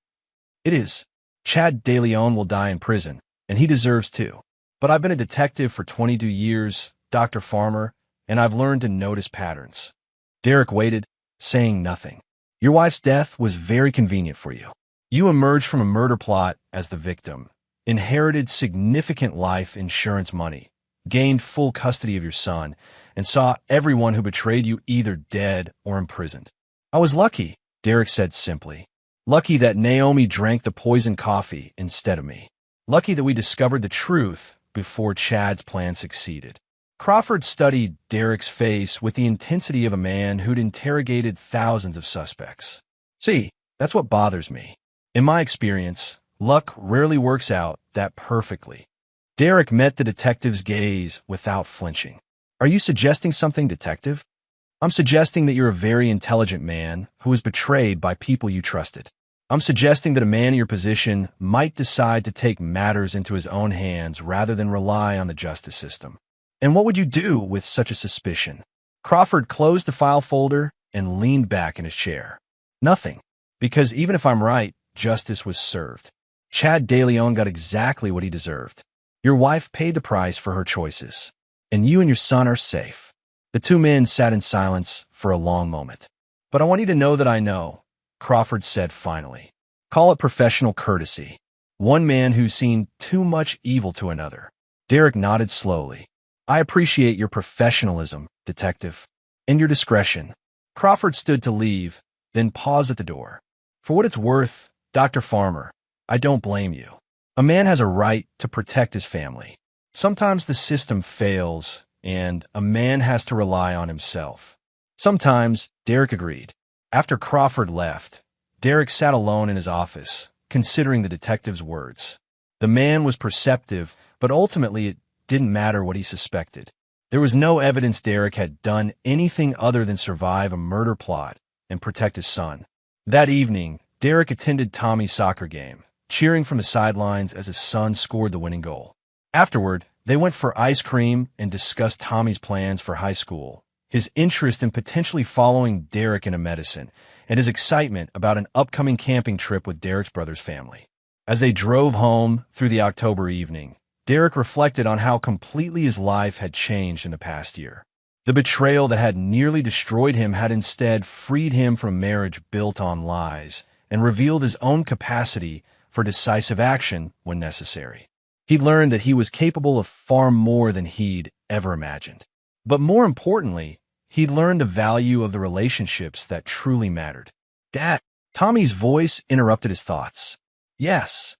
It is. Chad DeLeon will die in prison, and he deserves to. But I've been a detective for 22 years, Dr. Farmer, and I've learned to notice patterns." Derek waited, saying nothing. "Your wife's death was very convenient for you. You emerged from a murder plot as the victim, inherited significant life insurance money, gained full custody of your son, and saw everyone who betrayed you either dead or imprisoned. I was lucky," Derek said simply. "Lucky that Naomi drank the poisoned coffee instead of me. Lucky that we discovered the truth before Chad's plan succeeded." Crawford studied Derek's face with the intensity of a man who'd interrogated thousands of suspects. "See, that's what bothers me. In my experience, luck rarely works out that perfectly." Derek met the detective's gaze without flinching. "Are you suggesting something, detective?" "I'm suggesting that you're a very intelligent man who was betrayed by people you trusted. I'm suggesting that a man in your position might decide to take matters into his own hands rather than rely on the justice system. And what would you do with such a suspicion?" Crawford closed the file folder and leaned back in his chair. "Nothing. Because even if I'm right, justice was served. Chad DeLeon got exactly what he deserved. Your wife paid the price for her choices. And you and your son are safe." The two men sat in silence for a long moment. "But I want you to know that I know," Crawford said finally. "Call it professional courtesy. One man who's seen too much evil to another." Derek nodded slowly. "I appreciate your professionalism, detective, and your discretion." Crawford stood to leave, then paused at the door. "For what it's worth, Dr. Farmer, I don't blame you. A man has a right to protect his family. Sometimes the system fails, and a man has to rely on himself." "Sometimes," Derek agreed. After Crawford left, Derek sat alone in his office, considering the detective's words. The man was perceptive, but ultimately it didn't matter what he suspected. There was no evidence Derek had done anything other than survive a murder plot and protect his son. That evening, Derek attended Tommy's soccer game, cheering from the sidelines as his son scored the winning goal. Afterward, they went for ice cream and discussed Tommy's plans for high school, his interest in potentially following Derek into medicine, and his excitement about an upcoming camping trip with Derek's brother's family. As they drove home through the October evening, Derek reflected on how completely his life had changed in the past year. The betrayal that had nearly destroyed him had instead freed him from a marriage built on lies and revealed his own capacity for decisive action when necessary. He learned that he was capable of far more than he'd ever imagined. But more importantly, he learned the value of the relationships that truly mattered. Dad, Tommy's voice interrupted his thoughts. Yes,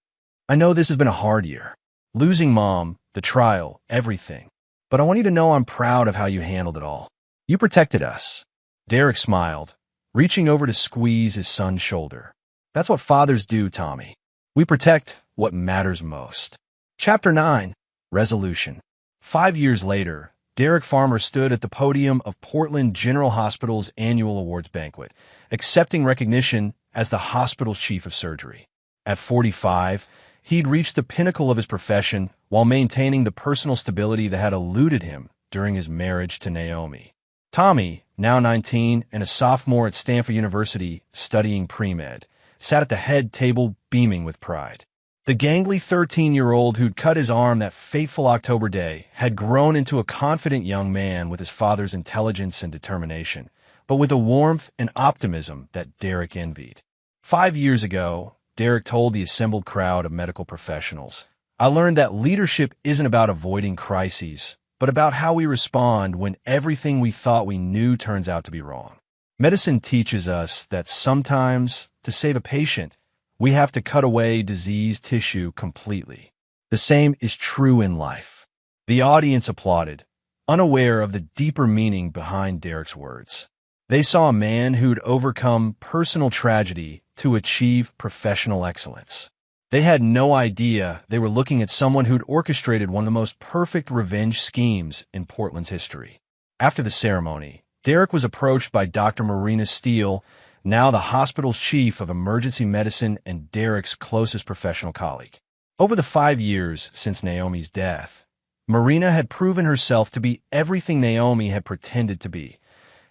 I know this has been a hard year. Losing Mom, the trial, everything. But I want you to know I'm proud of how you handled it all. You protected us. Derek smiled, reaching over to squeeze his son's shoulder. That's what fathers do, Tommy. We protect what matters most. Chapter 9, Resolution. 5 years later, Derek Farmer stood at the podium of Portland General Hospital's annual awards banquet, accepting recognition as the hospital's chief of surgery. At 45, he'd reached the pinnacle of his profession while maintaining the personal stability that had eluded him during his marriage to Naomi. Tommy, now 19 and a sophomore at Stanford University studying pre-med, sat at the head table beaming with pride. The gangly 13-year-old who'd cut his arm that fateful October day had grown into a confident young man with his father's intelligence and determination, but with a warmth and optimism that Derek envied. 5 years ago, Derek told the assembled crowd of medical professionals, I learned that leadership isn't about avoiding crises, but about how we respond when everything we thought we knew turns out to be wrong. Medicine teaches us that sometimes, to save a patient, we have to cut away diseased tissue completely. The same is true in life. The audience applauded, unaware of the deeper meaning behind Derek's words. They saw a man who'd overcome personal tragedy to achieve professional excellence. They had no idea they were looking at someone who'd orchestrated one of the most perfect revenge schemes in Portland's history. After the ceremony, Derek was approached by Dr. Marina Steele, now the hospital's chief of emergency medicine and Derek's closest professional colleague. Over the 5 years since Naomi's death, Marina had proven herself to be everything Naomi had pretended to be: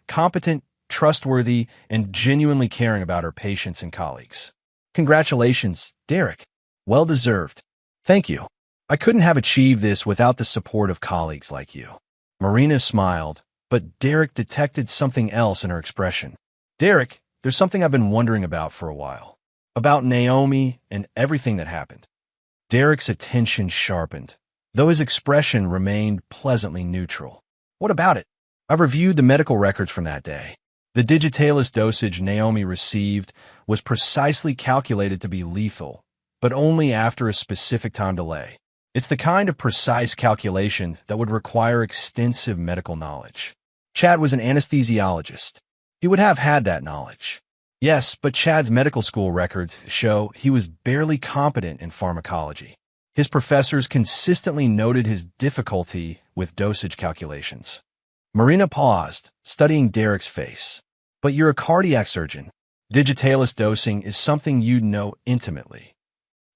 competent, trustworthy, and genuinely caring about her patients and colleagues. Congratulations, Derek. Well deserved. Thank you. I couldn't have achieved this without the support of colleagues like you. Marina smiled, but Derek detected something else in her expression. Derek, there's something I've been wondering about for a while. About Naomi and everything that happened. Derek's attention sharpened, though his expression remained pleasantly neutral. What about it? I've reviewed the medical records from that day. The digitalis dosage Naomi received was precisely calculated to be lethal, but only after a specific time delay. It's the kind of precise calculation that would require extensive medical knowledge. Chad was an anesthesiologist. He would have had that knowledge. Yes, but Chad's medical school records show he was barely competent in pharmacology. His professors consistently noted his difficulty with dosage calculations. Marina paused, studying Derek's face. But you're a cardiac surgeon. Digitalis dosing is something you'd know intimately.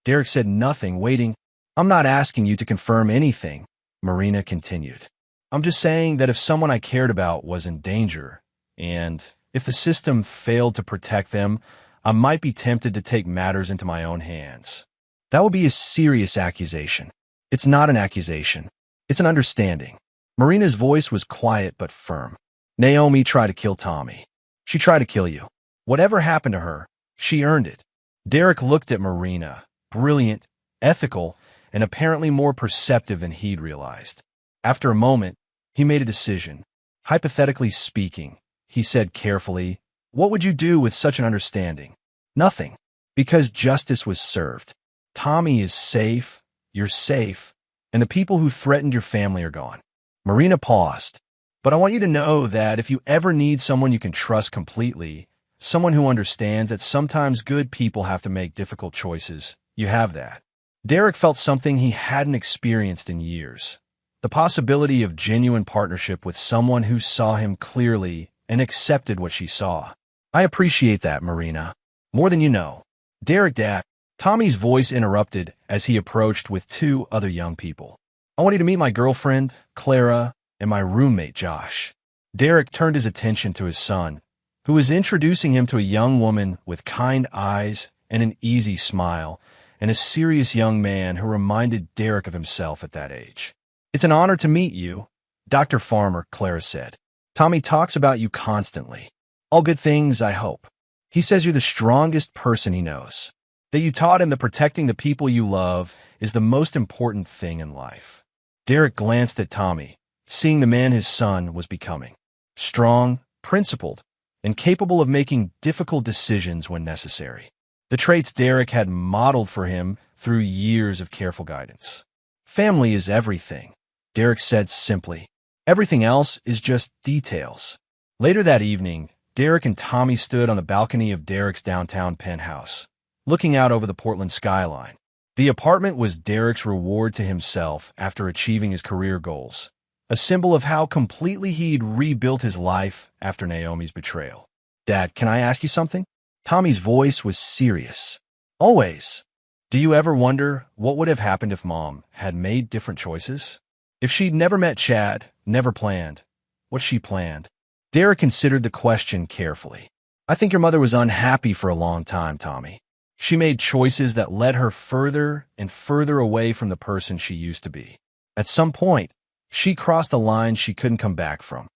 Derek said nothing, waiting. I'm not asking you to confirm anything, Marina continued. I'm just saying that if someone I cared about was in danger, and if the system failed to protect them, I might be tempted to take matters into my own hands. That would be a serious accusation. It's not an accusation. It's an understanding. Marina's voice was quiet but firm. Naomi tried to kill Tommy. She tried to kill you. Whatever happened to her, she earned it. Derek looked at Marina, brilliant, ethical, and apparently more perceptive than he'd realized. After a moment, he made a decision. Hypothetically speaking, he said carefully, what would you do with such an understanding? Nothing, because justice was served. Tommy is safe, you're safe, and the people who threatened your family are gone. Marina paused. But I want you to know that if you ever need someone you can trust completely, someone who understands that sometimes good people have to make difficult choices, you have that. Derek felt something he hadn't experienced in years. The possibility of genuine partnership with someone who saw him clearly and accepted what she saw. I appreciate that, Marina. More than you know. Derek, Dad. Tommy's voice interrupted as he approached with 2 other young people. I want you to meet my girlfriend, Clara, and my roommate, Josh. Derek turned his attention to his son, who was introducing him to a young woman with kind eyes and an easy smile, and a serious young man who reminded Derek of himself at that age. "It's an honor to meet you, Dr. Farmer," Clara said. "Tommy talks about you constantly. All good things, I hope. He says you're the strongest person he knows, that you taught him that protecting the people you love is the most important thing in life." Derek glanced at Tommy, seeing the man his son was becoming. Strong, principled, and capable of making difficult decisions when necessary. The traits Derek had modeled for him through years of careful guidance. "Family is everything," Derek said simply. "Everything else is just details." Later that evening, Derek and Tommy stood on the balcony of Derek's downtown penthouse, looking out over the Portland skyline. The apartment was Derek's reward to himself after achieving his career goals, a symbol of how completely he'd rebuilt his life after Naomi's betrayal. "Dad, can I ask you something?" Tommy's voice was serious. "Always. Do you ever wonder what would have happened if Mom had made different choices? If she'd never met Chad, never planned what she planned?" Derek considered the question carefully. "I think your mother was unhappy for a long time, Tommy. She made choices that led her further and further away from the person she used to be. At some point, she crossed a line she couldn't come back from.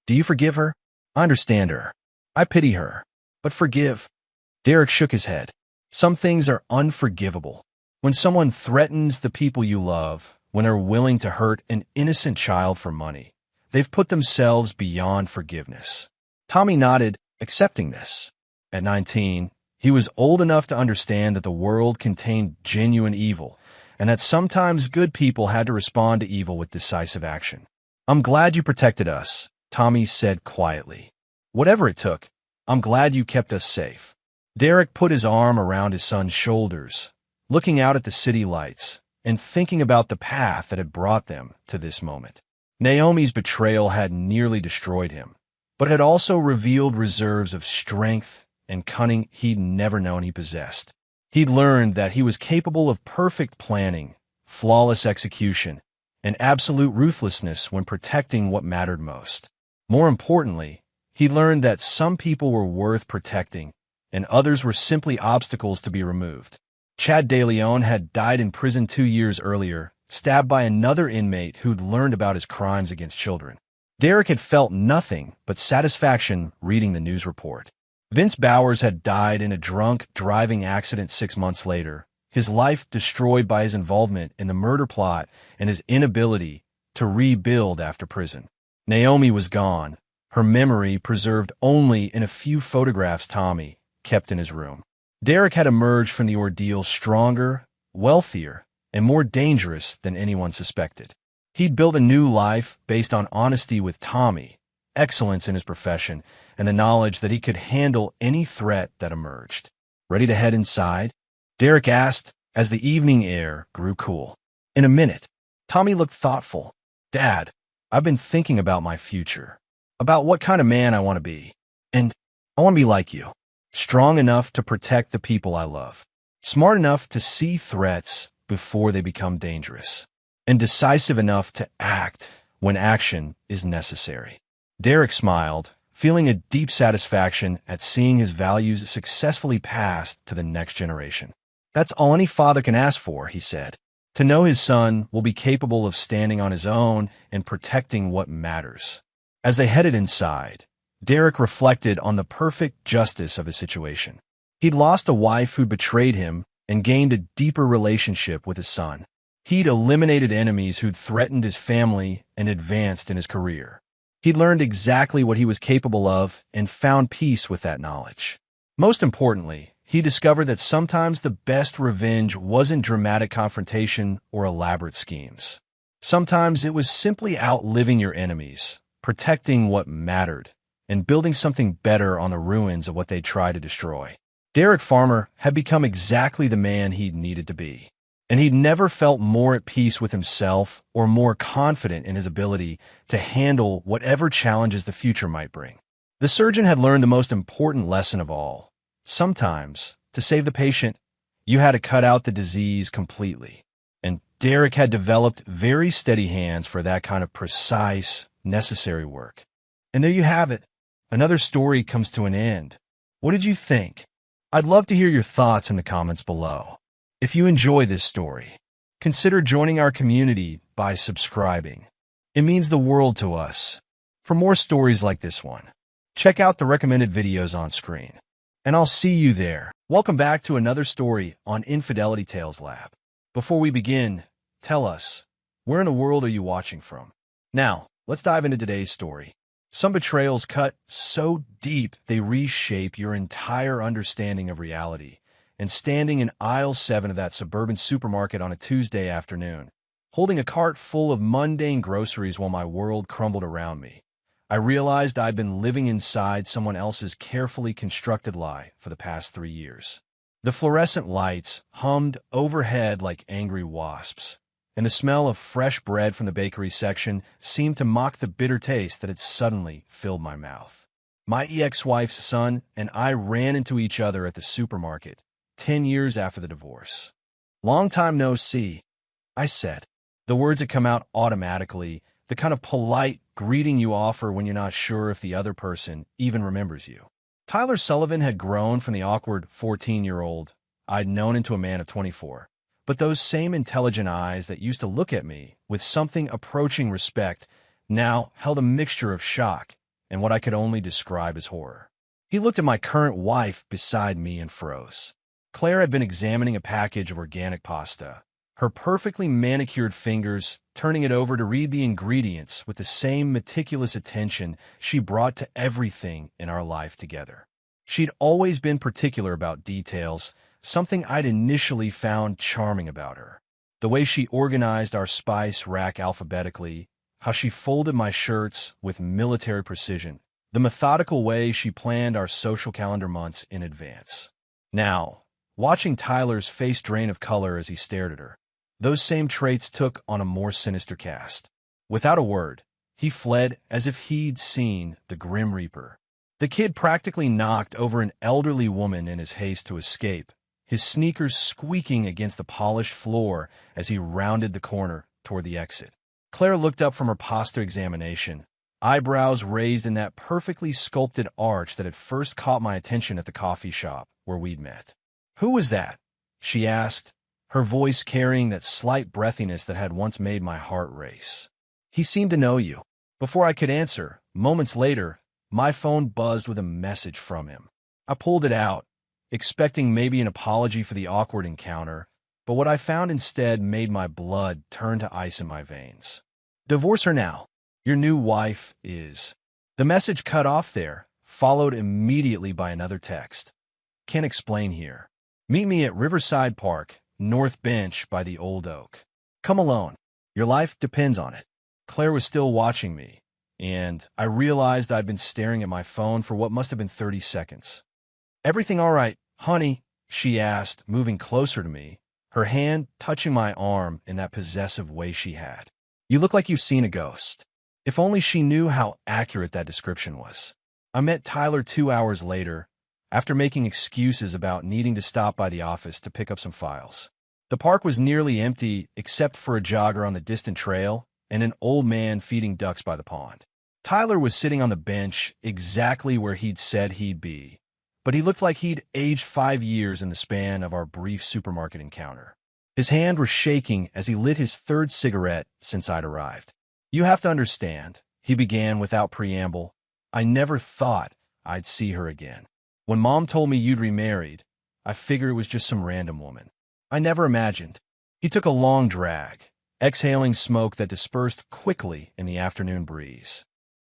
Do you forgive her?" "I understand her. I pity her. But forgive?" Derek shook his head. "Some things are unforgivable. When someone threatens the people you love, when they're willing to hurt an innocent child for money, they've put themselves beyond forgiveness." Tommy nodded, accepting this. At 19, he was old enough to understand that the world contained genuine evil, and that sometimes good people had to respond to evil with decisive action. "I'm glad you protected us," Tommy said quietly. "Whatever it took, I'm glad you kept us safe." Derek put his arm around his son's shoulders, looking out at the city lights and thinking about the path that had brought them to this moment. Naomi's betrayal had nearly destroyed him, but had also revealed reserves of strength and cunning he'd never known he possessed. He'd learned that he was capable of perfect planning, flawless execution, and absolute ruthlessness when protecting what mattered most. More importantly, he learned that some people were worth protecting, and others were simply obstacles to be removed. Chad De Leon had died in prison 2 years earlier, stabbed by another inmate who'd learned about his crimes against children. Derek had felt nothing but satisfaction reading the news report. Vince Bowers had died in a drunk driving accident 6 months later, his life destroyed by his involvement in the murder plot and his inability to rebuild after prison. Naomi was gone, her memory preserved only in a few photographs Tommy kept in his room. Derek had emerged from the ordeal stronger, wealthier, and more dangerous than anyone suspected. He'd built a new life based on honesty with Tommy, excellence in his profession, and the knowledge that he could handle any threat that emerged. "Ready to head inside?" Derek asked as the evening air grew cool. "In a minute." Tommy looked thoughtful. "Dad, I've been thinking about my future, about what kind of man I want to be. And I want to be like you. Strong enough to protect the people I love. Smart enough to see threats before they become dangerous. And decisive enough to act when action is necessary." Derek smiled, feeling a deep satisfaction at seeing his values successfully passed to the next generation. "That's all any father can ask for," he said. "To know his son will be capable of standing on his own and protecting what matters." As they headed inside, Derek reflected on the perfect justice of his situation. He'd lost a wife who'd betrayed him and gained a deeper relationship with his son. He'd eliminated enemies who'd threatened his family and advanced in his career. He'd learned exactly what he was capable of and found peace with that knowledge. Most importantly, he discovered that sometimes the best revenge wasn't dramatic confrontation or elaborate schemes. Sometimes it was simply outliving your enemies, protecting what mattered, and building something better on the ruins of what they tried to destroy. Derek Farmer had become exactly the man he'd needed to be, and he'd never felt more at peace with himself or more confident in his ability to handle whatever challenges the future might bring. The surgeon had learned the most important lesson of all. Sometimes, to save the patient, you had to cut out the disease completely. And Derek had developed very steady hands for that kind of precise, necessary work. And there you have it. Another story comes to an end. What did you think? I'd love to hear your thoughts in the comments below. If you enjoy this story, consider joining our community by subscribing. It means the world to us. For more stories like this one, check out the recommended videos on screen. And I'll see you there. Welcome back to another story on Infidelity Tales Lab. Before we begin, tell us, where in the world are you watching from? Now, let's dive into today's story. Some betrayals cut so deep they reshape your entire understanding of reality. And standing in aisle 7 of that suburban supermarket on a Tuesday afternoon, holding a cart full of mundane groceries while my world crumbled around me, I realized I'd been living inside someone else's carefully constructed lie for the past 3 years. The fluorescent lights hummed overhead like angry wasps, and the smell of fresh bread from the bakery section seemed to mock the bitter taste that had suddenly filled my mouth. My ex-wife's son and I ran into each other at the supermarket 10 years after the divorce. "Long time no see," I said. The words had come out automatically, the kind of polite greeting you offer when you're not sure if the other person even remembers you. Tyler Sullivan had grown from the awkward 14-year-old I'd known into a man of 24. But those same intelligent eyes that used to look at me with something approaching respect now held a mixture of shock and what I could only describe as horror. He looked at my current wife beside me and froze. Claire had been examining a package of organic pasta, her perfectly manicured fingers turning it over to read the ingredients with the same meticulous attention she brought to everything in our life together. She'd always been particular about details, something I'd initially found charming about her. The way she organized our spice rack alphabetically, how she folded my shirts with military precision, the methodical way she planned our social calendar months in advance. Now, watching Tyler's face drain of color as he stared at her, those same traits took on a more sinister cast. Without a word, he fled as if he'd seen the Grim Reaper. The kid practically knocked over an elderly woman in his haste to escape, his sneakers squeaking against the polished floor as he rounded the corner toward the exit. Claire looked up from her pasta examination, eyebrows raised in that perfectly sculpted arch that had first caught my attention at the coffee shop where we'd met. "Who was that?" she asked, her voice carrying that slight breathiness that had once made my heart race. "He seemed to know you." Before I could answer, moments later, my phone buzzed with a message from him. I pulled it out, expecting maybe an apology for the awkward encounter, but what I found instead made my blood turn to ice in my veins. "Divorce her now. Your new wife is." The message cut off there, followed immediately by another text. "Can't explain here. Meet me at Riverside Park, North Bench by the Old Oak. Come alone. Your life depends on it." Claire was still watching me, and I realized I'd been staring at my phone for what must have been 30 seconds. "Everything all right, honey?" she asked, moving closer to me, her hand touching my arm in that possessive way she had. "You look like you've seen a ghost." If only she knew how accurate that description was. I met Tyler 2 hours later, after making excuses about needing to stop by the office to pick up some files. The park was nearly empty except for a jogger on the distant trail and an old man feeding ducks by the pond. Tyler was sitting on the bench exactly where he'd said he'd be, but he looked like he'd aged 5 years in the span of our brief supermarket encounter. His hand was shaking as he lit his 3rd cigarette since I'd arrived. "You have to understand," he began without preamble, "I never thought I'd see her again. When Mom told me you'd remarried, I figured it was just some random woman. I never imagined." He took a long drag, exhaling smoke that dispersed quickly in the afternoon breeze.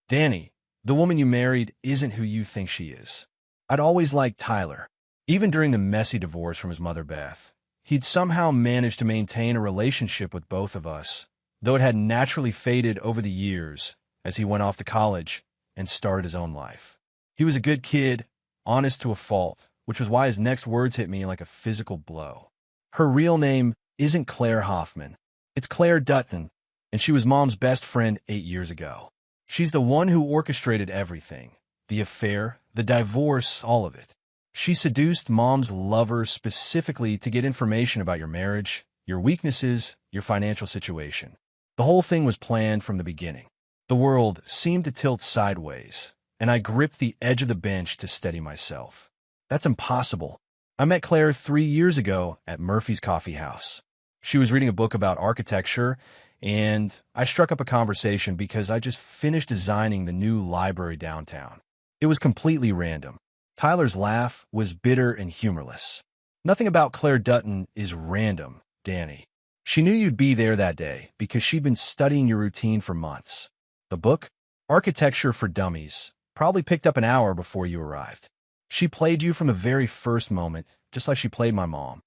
"Danny, the woman you married isn't who you think she is. I'd always liked Tyler. Even during the messy divorce from his mother Beth, he'd somehow managed to maintain a relationship with both of us, though it had naturally faded over the years as he went off to college and started his own life. He was a good kid, honest to a fault, which was why his next words hit me like a physical blow. Her real name isn't Claire Hoffman. It's Claire Dutton, and she was Mom's best friend 8 years ago. She's the one who orchestrated everything, the affair, the divorce, all of it. She seduced Mom's lover specifically to get information about your marriage, your weaknesses, your financial situation. The whole thing was planned from the beginning. The world seemed to tilt sideways, and I gripped the edge of the bench to steady myself. That's impossible. I met Claire 3 years ago at Murphy's Coffee House. She was reading a book about architecture, and I struck up a conversation because I just finished designing the new library downtown. It was completely random. Tyler's laugh was bitter and humorless. Nothing about Claire Dutton is random, Danny. She knew you'd be there that day because she'd been studying your routine for months. The book, Architecture for Dummies, probably picked up an hour before you arrived. She played you from the very first moment, just like she played my mom.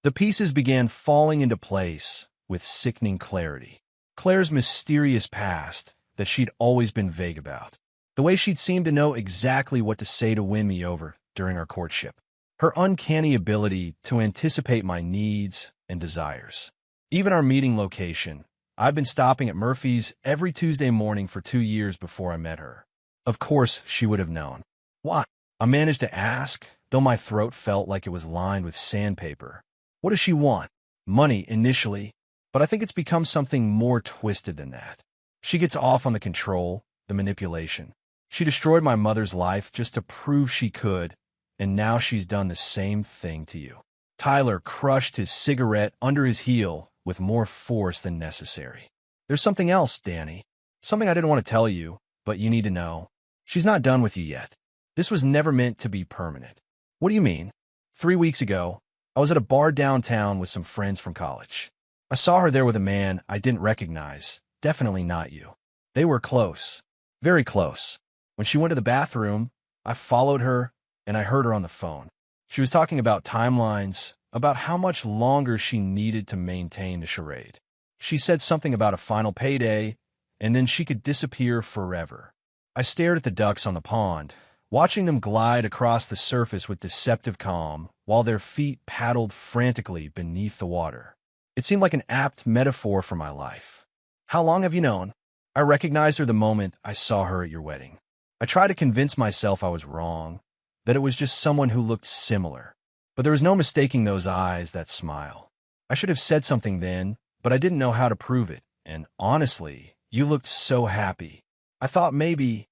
The pieces began falling into place with sickening clarity. Claire's mysterious past that she'd always been vague about. The way she'd seemed to know exactly what to say to win me over during our courtship. Her uncanny ability to anticipate my needs and desires. Even our meeting location. I've been stopping at Murphy's every Tuesday morning for 2 years before I met her. Of course, she would have known. Why? I managed to ask, though my throat felt like it was lined with sandpaper. What does she want? Money, initially, but I think it's become something more twisted than that. She gets off on the control, the manipulation. She destroyed my mother's life just to prove she could, and now she's done the same thing to you. Tyler crushed his cigarette under his heel with more force than necessary. There's something else, Danny. Something I didn't want to tell you, but you need to know. She's not done with you yet. This was never meant to be permanent. What do you mean? 3 weeks ago, I was at a bar downtown with some friends from college. I saw her there with a man I didn't recognize. Definitely not you. They were close. Very close. When she went to the bathroom, I followed her, and I heard her on the phone. She was talking about timelines, about how much longer she needed to maintain the charade. She said something about a final payday, and then she could disappear forever. I stared at the ducks on the pond, watching them glide across the surface with deceptive calm, while their feet paddled frantically beneath the water. It seemed like an apt metaphor for my life. How long have you known? I recognized her the moment I saw her at your wedding. I tried to convince myself I was wrong, that it was just someone who looked similar. But there was no mistaking those eyes, that smile. I should have said something then, but I didn't know how to prove it, and honestly, you looked so happy. I thought maybe...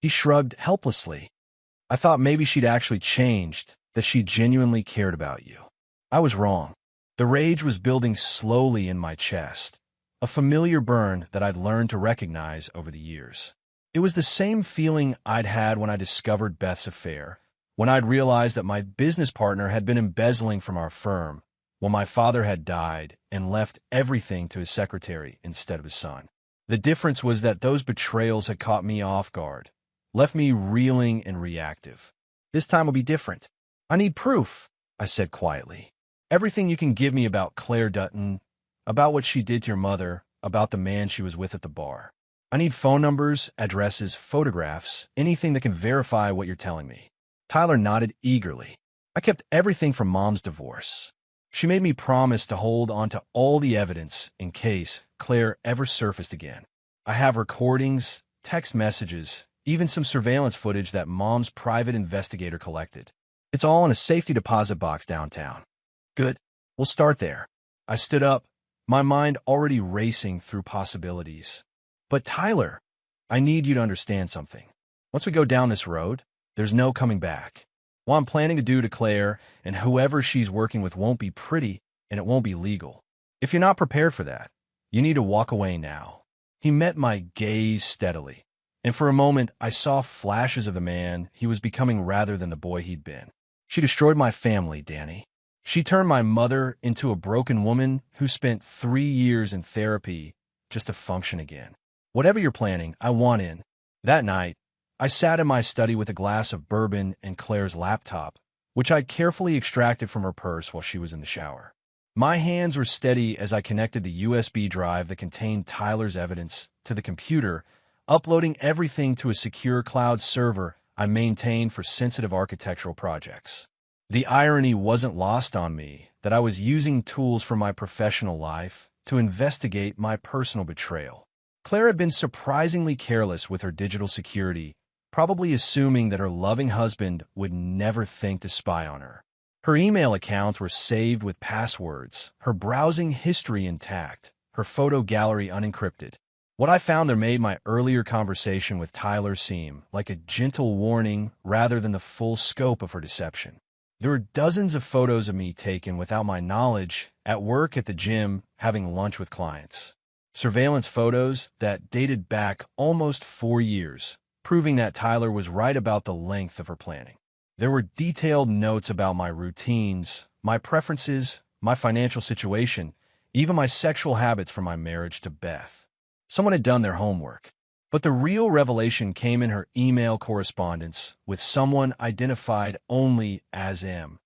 He shrugged helplessly. I thought maybe she'd actually changed, that she genuinely cared about you. I was wrong. The rage was building slowly in my chest, a familiar burn that I'd learned to recognize over the years. It was the same feeling I'd had when I discovered Beth's affair, when I'd realized that my business partner had been embezzling from our firm, when my father had died and left everything to his secretary instead of his son. The difference was that those betrayals had caught me off guard, left me reeling and reactive. This time will be different. I need proof, I said quietly. Everything you can give me about Claire Dutton, about what she did to your mother, about the man she was with at the bar. I need phone numbers, addresses, photographs, anything that can verify what you're telling me. Tyler nodded eagerly. I kept everything from Mom's divorce. She made me promise to hold on to all the evidence in case Claire ever surfaced again. I have recordings, text messages, even some surveillance footage that Mom's private investigator collected. It's all in a safety deposit box downtown. Good. We'll start there. I stood up, my mind already racing through possibilities. But Tyler, I need you to understand something. Once we go down this road, there's no coming back. What I'm planning to do to Claire and whoever she's working with won't be pretty, and it won't be legal. If you're not prepared for that, you need to walk away now. He met my gaze steadily, and for a moment I saw flashes of the man he was becoming rather than the boy he'd been. She destroyed my family, Danny. She turned my mother into a broken woman who spent 3 years in therapy just to function again. Whatever you're planning, I want in. That night, I sat in my study with a glass of bourbon and Claire's laptop, which I carefully extracted from her purse while she was in the shower. My hands were steady as I connected the USB drive that contained Tyler's evidence to the computer, uploading everything to a secure cloud server I maintained for sensitive architectural projects. The irony wasn't lost on me that I was using tools from my professional life to investigate my personal betrayal. Claire had been surprisingly careless with her digital security, probably assuming that her loving husband would never think to spy on her. Her email accounts were saved with passwords, her browsing history intact, her photo gallery unencrypted. What I found there made my earlier conversation with Tyler seem like a gentle warning rather than the full scope of her deception. There were dozens of photos of me taken without my knowledge, at work, at the gym, having lunch with clients. Surveillance photos that dated back almost 4 years, proving that Tyler was right about the length of her planning. There were detailed notes about my routines, my preferences, my financial situation, even my sexual habits from my marriage to Beth. Someone had done their homework. But the real revelation came in her email correspondence with someone identified only as M.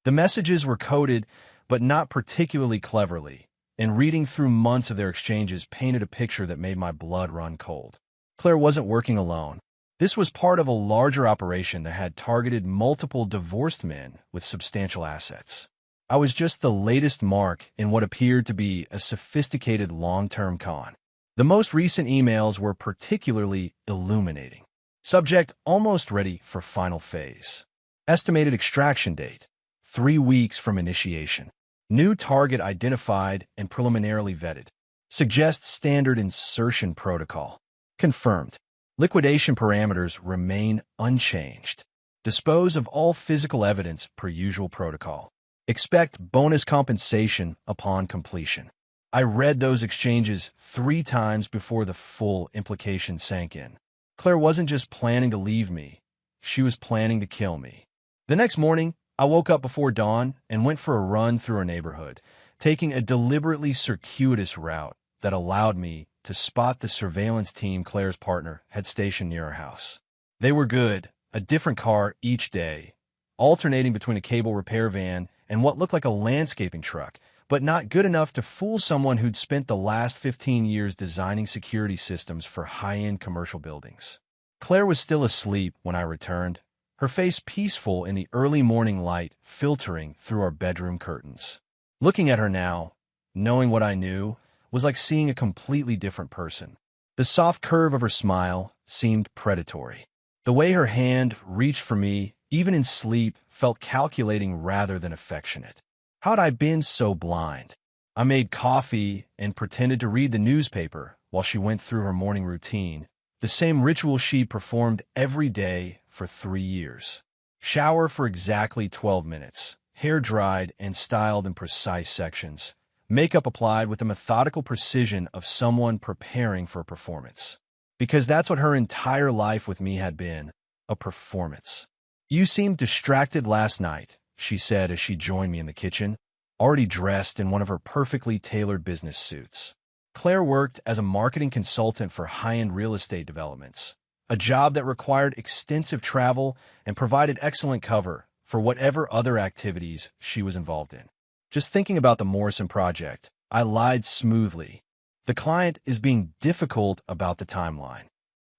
The messages were coded, but not particularly cleverly, and reading through months of their exchanges painted a picture that made my blood run cold. Claire wasn't working alone. This was part of a larger operation that had targeted multiple divorced men with substantial assets. I was just the latest mark in what appeared to be a sophisticated long-term con. The most recent emails were particularly illuminating. Subject: almost ready for final phase. Estimated extraction date: 3 weeks from initiation. New target identified and preliminarily vetted. Suggests standard insertion protocol. Confirmed. Liquidation parameters remain unchanged. Dispose of all physical evidence per usual protocol. Expect bonus compensation upon completion. I read those exchanges 3 times before the full implication sank in. Claire wasn't just planning to leave me. She was planning to kill me. The next morning, I woke up before dawn and went for a run through her neighborhood, taking a deliberately circuitous route that allowed me to spot the surveillance team Claire's partner had stationed near her house. They were good, a different car each day, alternating between a cable repair van and what looked like a landscaping truck, but not good enough to fool someone who'd spent the last 15 years designing security systems for high-end commercial buildings. Claire was still asleep when I returned, her face peaceful in the early morning light filtering through our bedroom curtains. Looking at her now, knowing what I knew, was like seeing a completely different person. The soft curve of her smile seemed predatory. The way her hand reached for me, even in sleep, felt calculating rather than affectionate. How had I been so blind? I made coffee and pretended to read the newspaper while she went through her morning routine, the same ritual she performed every day for 3 years. Shower for exactly 12 minutes, hair dried and styled in precise sections, makeup applied with the methodical precision of someone preparing for a performance. Because that's what her entire life with me had been, a performance. "You seemed distracted last night," she said as she joined me in the kitchen, already dressed in one of her perfectly tailored business suits. Claire worked as a marketing consultant for high-end real estate developments, a job that required extensive travel and provided excellent cover for whatever other activities she was involved in. Just thinking about the Morrison project, I lied smoothly. "The client is being difficult about the timeline."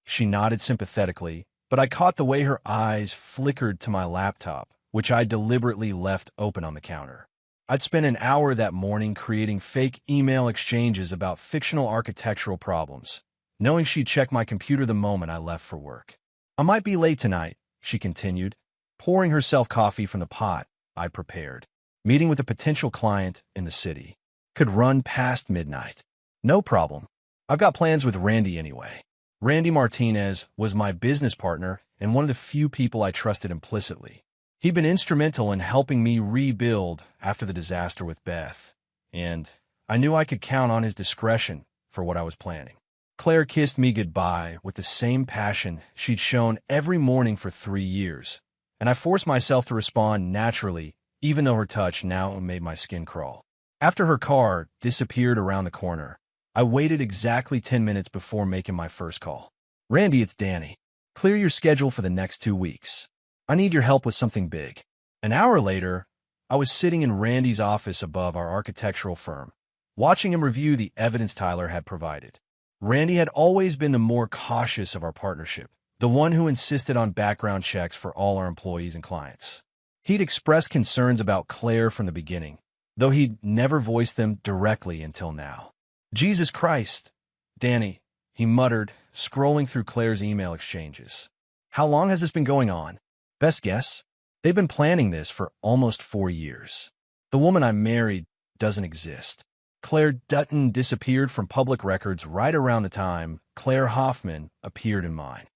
She nodded sympathetically, but I caught the way her eyes flickered to my laptop, which I deliberately left open on the counter. I'd spent an hour that morning creating fake email exchanges about fictional architectural problems, knowing she'd check my computer the moment I left for work. "I might be late tonight," she continued, pouring herself coffee from the pot I'd prepared. "Meeting with a potential client in the city. Could run past midnight." "No problem. I've got plans with Randy anyway." Randy Martinez was my business partner and one of the few people I trusted implicitly. He'd been instrumental in helping me rebuild after the disaster with Beth, and I knew I could count on his discretion for what I was planning. Claire kissed me goodbye with the same passion she'd shown every morning for 3 years, and I forced myself to respond naturally, even though her touch now made my skin crawl. After her car disappeared around the corner, I waited exactly 10 minutes before making my first call. "Randy, it's Danny. Clear your schedule for the next 2 weeks. I need your help with something big." An hour later, I was sitting in Randy's office above our architectural firm, watching him review the evidence Tyler had provided. Randy had always been the more cautious of our partnership, the one who insisted on background checks for all our employees and clients. He'd expressed concerns about Claire from the beginning, though he'd never voiced them directly until now. "Jesus Christ, Danny," he muttered, scrolling through Claire's email exchanges. "How long has this been going on?" "Best guess? They've been planning this for almost 4 years. The woman I married doesn't exist. Claire Dutton disappeared from public records right around the time Claire Hoffman appeared in mine."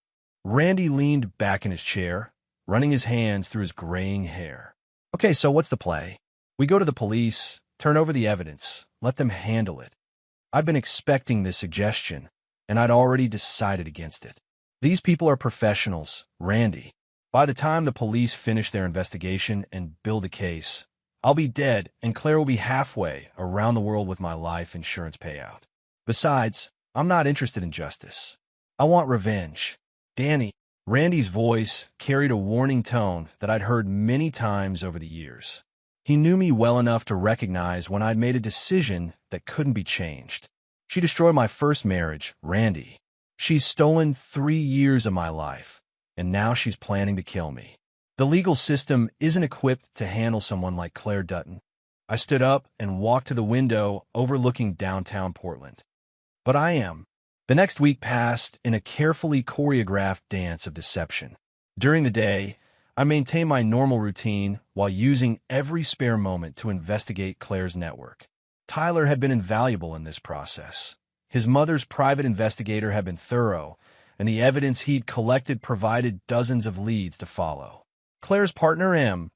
Randy leaned back in his chair, running his hands through his graying hair. Okay, so what's the play? We go to the police, turn over the evidence, let them handle it. I've been expecting this suggestion, and I'd already decided against it. These people are professionals, Randy. By the time the police finish their investigation and build a case, I'll be dead and Claire will be halfway around the world with my life insurance payout. Besides, I'm not interested in justice. I want revenge. Danny, Randy's voice carried a warning tone that I'd heard many times over the years. He knew me well enough to recognize when I'd made a decision that couldn't be changed. She destroyed my first marriage, Randy. She's stolen 3 years of my life, and now she's planning to kill me. The legal system isn't equipped to handle someone like Claire Dutton. I stood up and walked to the window overlooking downtown Portland. But I am. The next week passed in a carefully choreographed dance of deception. During the day, I maintained my normal routine while using every spare moment to investigate Claire's network. Tyler had been invaluable in this process. His mother's private investigator had been thorough, and the evidence he'd collected provided dozens of leads to follow. Claire's partner, M,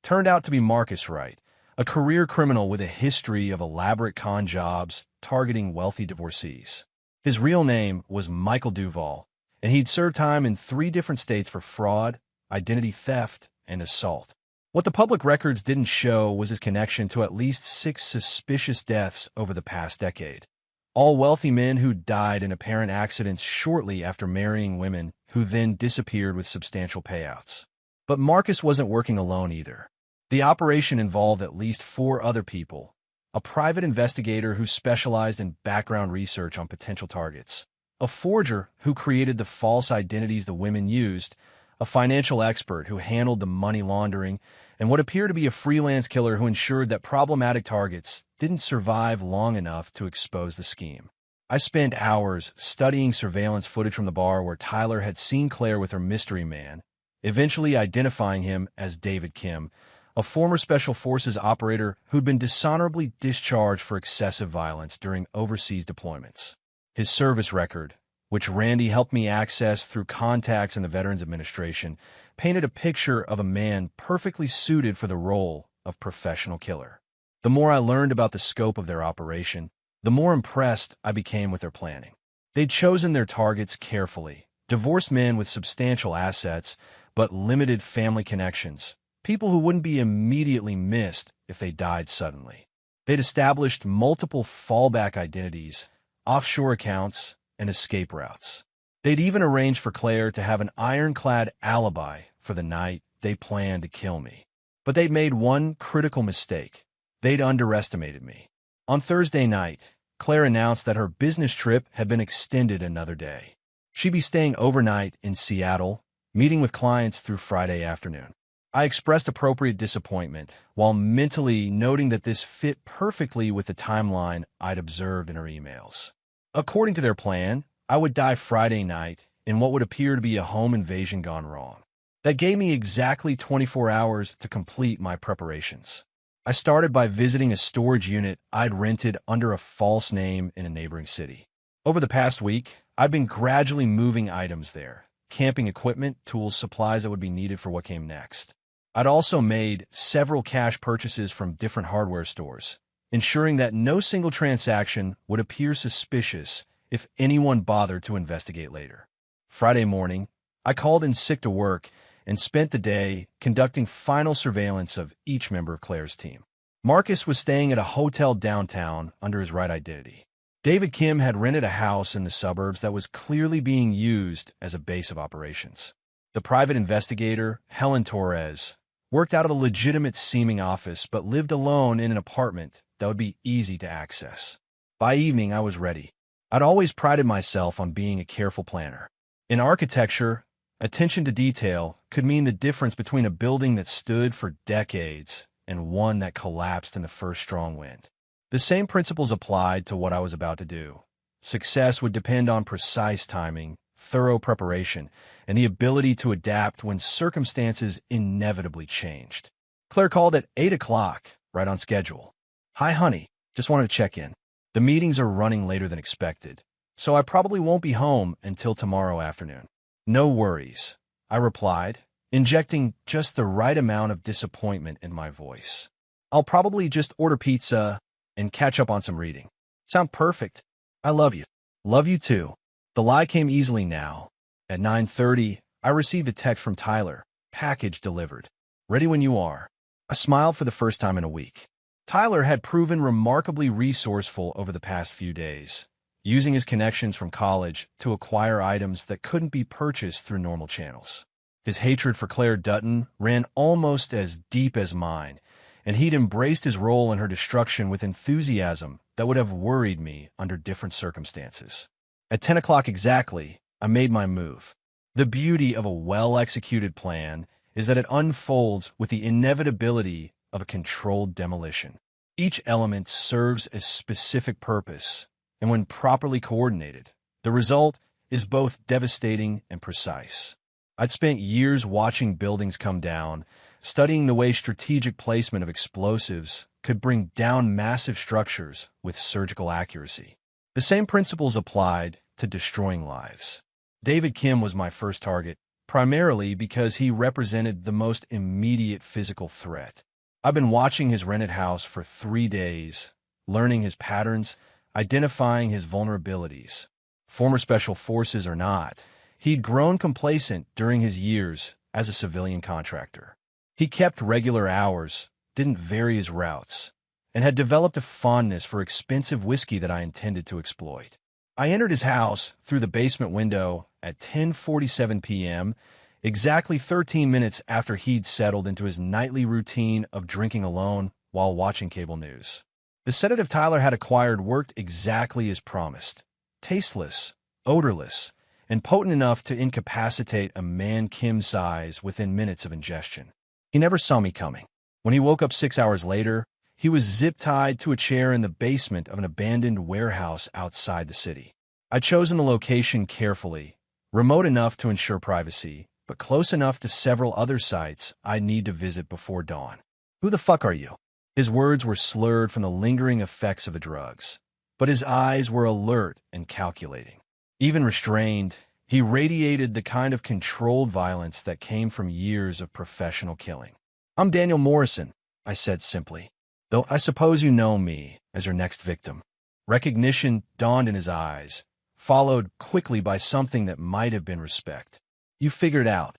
turned out to be Marcus Wright, a career criminal with a history of elaborate con jobs targeting wealthy divorcees. His real name was Michael Duvall, and he'd served time in 3 different states for fraud, identity theft, and assault. What the public records didn't show was his connection to at least 6 suspicious deaths over the past decade. All wealthy men who died in apparent accidents shortly after marrying women who then disappeared with substantial payouts. But Marcus wasn't working alone either. The operation involved at least 4 other people: a private investigator who specialized in background research on potential targets, a forger who created the false identities the women used, a financial expert who handled the money laundering, and what appeared to be a freelance killer who ensured that problematic targets didn't survive long enough to expose the scheme. I spent hours studying surveillance footage from the bar where Tyler had seen Claire with her mystery man, eventually identifying him as David Kim, a former Special Forces operator who'd been dishonorably discharged for excessive violence during overseas deployments. His service record, which Randy helped me access through contacts in the Veterans Administration, painted a picture of a man perfectly suited for the role of professional killer. The more I learned about the scope of their operation, the more impressed I became with their planning. They'd chosen their targets carefully: divorced men with substantial assets but limited family connections, people who wouldn't be immediately missed if they died suddenly. They'd established multiple fallback identities, offshore accounts, and escape routes. They'd even arranged for Claire to have an ironclad alibi for the night they planned to kill me. But they'd made one critical mistake. They'd underestimated me. On Thursday night, Claire announced that her business trip had been extended another day. She'd be staying overnight in Seattle, meeting with clients through Friday afternoon. I expressed appropriate disappointment, while mentally noting that this fit perfectly with the timeline I'd observed in her emails. According to their plan, I would die Friday night in what would appear to be a home invasion gone wrong. That gave me exactly 24 hours to complete my preparations. I started by visiting a storage unit I'd rented under a false name in a neighboring city. Over the past week, I've been gradually moving items there: camping equipment, tools, supplies that would be needed for what came next. I'd also made several cash purchases from different hardware stores, ensuring that no single transaction would appear suspicious if anyone bothered to investigate later. Friday morning, I called in sick to work and spent the day conducting final surveillance of each member of Claire's team. Marcus was staying at a hotel downtown under his right identity. David Kim had rented a house in the suburbs that was clearly being used as a base of operations. The private investigator, Helen Torres, worked out of a legitimate-seeming office but lived alone in an apartment that would be easy to access. By evening, I was ready. I'd always prided myself on being a careful planner. In architecture, attention to detail could mean the difference between a building that stood for decades and one that collapsed in the first strong wind. The same principles applied to what I was about to do. Success would depend on precise timing, thorough preparation, and the ability to adapt when circumstances inevitably changed. Claire called at 8 o'clock, right on schedule. "Hi, honey. Just wanted to check in. The meetings are running later than expected, so I probably won't be home until tomorrow afternoon." "No worries," I replied, injecting just the right amount of disappointment in my voice. I'll probably just order pizza and catch up on some reading. Sound perfect. I love you. Love you too. The lie came easily now. At 9:30, I received a text from Tyler. Package delivered. Ready when you are. I smiled for the first time in a week. Tyler had proven remarkably resourceful over the past few days, using his connections from college to acquire items that couldn't be purchased through normal channels. His hatred for Claire Dutton ran almost as deep as mine, and he'd embraced his role in her destruction with enthusiasm that would have worried me under different circumstances. At 10 o'clock exactly, I made my move. The beauty of a well-executed plan is that it unfolds with the inevitability of a controlled demolition. Each element serves a specific purpose, and when properly coordinated, the result is both devastating and precise. I'd spent years watching buildings come down, studying the way strategic placement of explosives could bring down massive structures with surgical accuracy. The same principles applied to destroying lives. David Kim was my first target, primarily because he represented the most immediate physical threat. I've been watching his rented house for 3 days, learning his patterns, identifying his vulnerabilities. Former special forces or not, he'd grown complacent during his years as a civilian contractor. He kept regular hours, didn't vary his routes, and had developed a fondness for expensive whiskey that I intended to exploit. I entered his house through the basement window at 10:47 p.m., exactly 13 minutes after he'd settled into his nightly routine of drinking alone while watching cable news. The sedative Tyler had acquired worked exactly as promised. Tasteless, odorless, and potent enough to incapacitate a man Kim's size within minutes of ingestion. He never saw me coming. When he woke up 6 hours later, he was zip-tied to a chair in the basement of an abandoned warehouse outside the city. I'd chosen the location carefully, remote enough to ensure privacy, but close enough to several other sites I'd need to visit before dawn. "Who the fuck are you?" His words were slurred from the lingering effects of the drugs, but his eyes were alert and calculating. Even restrained, he radiated the kind of controlled violence that came from years of professional killing. "I'm Daniel Morrison," I said simply, "though I suppose you know me as your next victim." Recognition dawned in his eyes, followed quickly by something that might have been respect. "You figured out.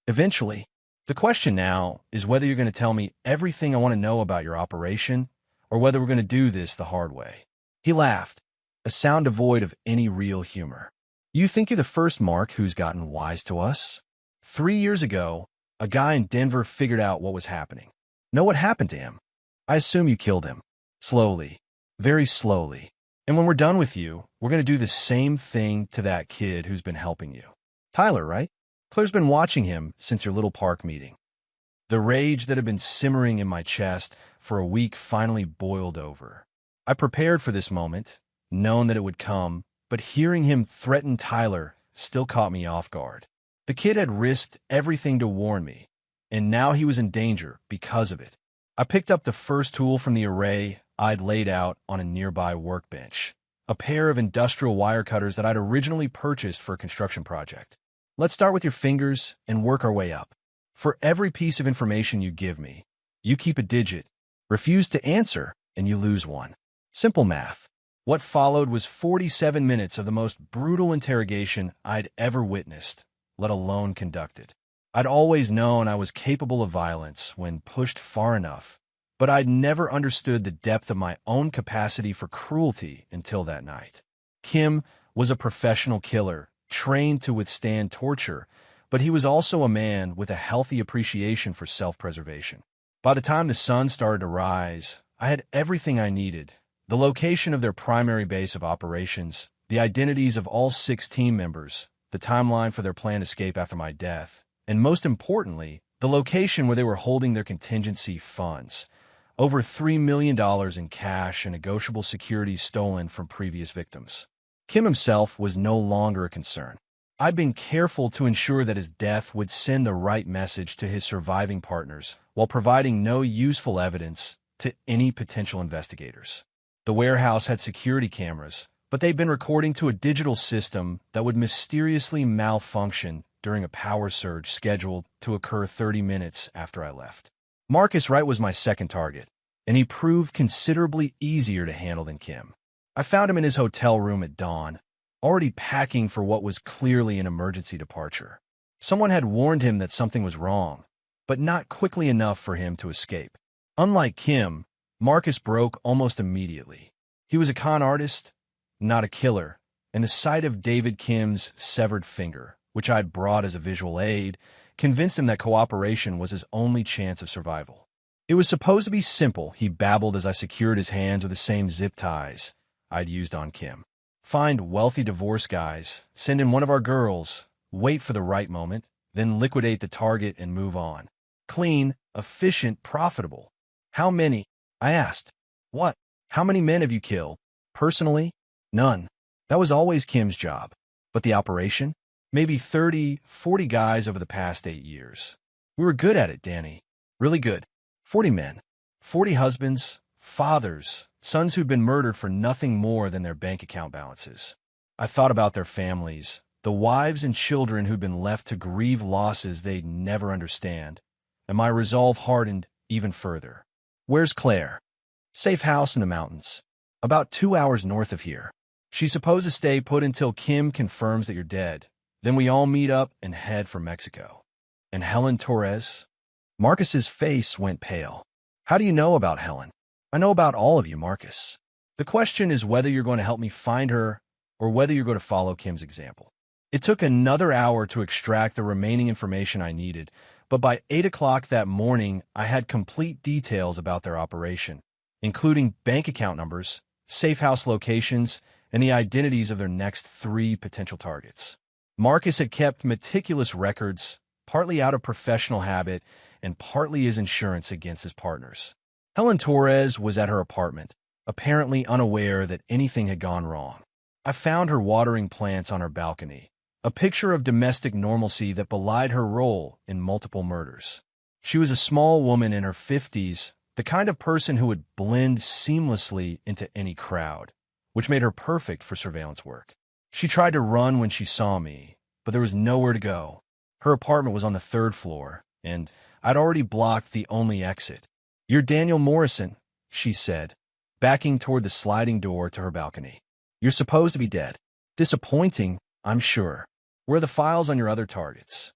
Eventually. The question now is whether you're going to tell me everything I want to know about your operation, or whether we're going to do this the hard way." He laughed, a sound devoid of any real humor. "You think you're the first Mark who's gotten wise to us? 3 years ago, a guy in Denver figured out what was happening. Know what happened to him? I assume you killed him. Slowly. Very slowly. And when we're done with you, we're going to do the same thing to that kid who's been helping you. Tyler, right? Claire's been watching him since your little park meeting." The rage that had been simmering in my chest for a week finally boiled over. I prepared for this moment, known that it would come, but hearing him threaten Tyler still caught me off guard. The kid had risked everything to warn me, and now he was in danger because of it. I picked up the first tool from the array I'd laid out on a nearby workbench, a pair of industrial wire cutters that I'd originally purchased for a construction project. "Let's start with your fingers and work our way up. For every piece of information you give me, you keep a digit. Refuse to answer, and you lose one. Simple math." What followed was 47 minutes of the most brutal interrogation I'd ever witnessed, let alone conducted. I'd always known I was capable of violence when pushed far enough, but I'd never understood the depth of my own capacity for cruelty until that night. Kim was a professional killer, trained to withstand torture, but he was also a man with a healthy appreciation for self-preservation. By the time the sun started to rise, I had everything I needed: the location of their primary base of operations, the identities of all 6 team members, the timeline for their planned escape after my death, and most importantly, the location where they were holding their contingency funds, over $3 million in cash and negotiable securities stolen from previous victims. Kim himself was no longer a concern. I'd been careful to ensure that his death would send the right message to his surviving partners while providing no useful evidence to any potential investigators. The warehouse had security cameras, but they'd been recording to a digital system that would mysteriously malfunction during a power surge scheduled to occur 30 minutes after I left. Marcus Wright was my second target, and he proved considerably easier to handle than Kim. I found him in his hotel room at dawn, already packing for what was clearly an emergency departure. Someone had warned him that something was wrong, but not quickly enough for him to escape. Unlike Kim, Marcus broke almost immediately. He was a con artist, not a killer, and the sight of David Kim's severed finger, which I'd brought as a visual aid, convinced him that cooperation was his only chance of survival. It was supposed to be simple, he babbled as I secured his hands with the same zip ties I'd used on Kim. Find wealthy divorce guys, send in one of our girls, wait for the right moment, then liquidate the target and move on. Clean, efficient, profitable. How many? I asked. What? How many men have you killed? Personally? None. That was always Kim's job. But the operation? Maybe 30, 40 guys over the past 8 years. We were good at it, Danny. Really good. 40 men. 40 husbands, fathers, sons who'd been murdered for nothing more than their bank account balances. I thought about their families, the wives and children who'd been left to grieve losses they'd never understand, and my resolve hardened even further. Where's Claire? Safe house in the mountains. About 2 hours north of here. She's supposed to stay put until Kim confirms that you're dead. Then we all meet up and head for Mexico. And Helen Torres? Marcus's face went pale. How do you know about Helen? I know about all of you, Marcus. The question is whether you're going to help me find her or whether you're going to follow Kim's example. It took another hour to extract the remaining information I needed, but by 8 o'clock that morning, I had complete details about their operation, including bank account numbers, safe house locations, and the identities of their next 3 potential targets. Marcus had kept meticulous records, partly out of professional habit and partly as insurance against his partners. Helen Torres was at her apartment, apparently unaware that anything had gone wrong. I found her watering plants on her balcony, a picture of domestic normalcy that belied her role in multiple murders. She was a small woman in her 50s, the kind of person who would blend seamlessly into any crowd, which made her perfect for surveillance work. She tried to run when she saw me, but there was nowhere to go. Her apartment was on the 3rd floor, and I'd already blocked the only exit. "You're Daniel Morrison," she said, backing toward the sliding door to her balcony. "You're supposed to be dead. Disappointing, I'm sure. Where are the files on your other targets?"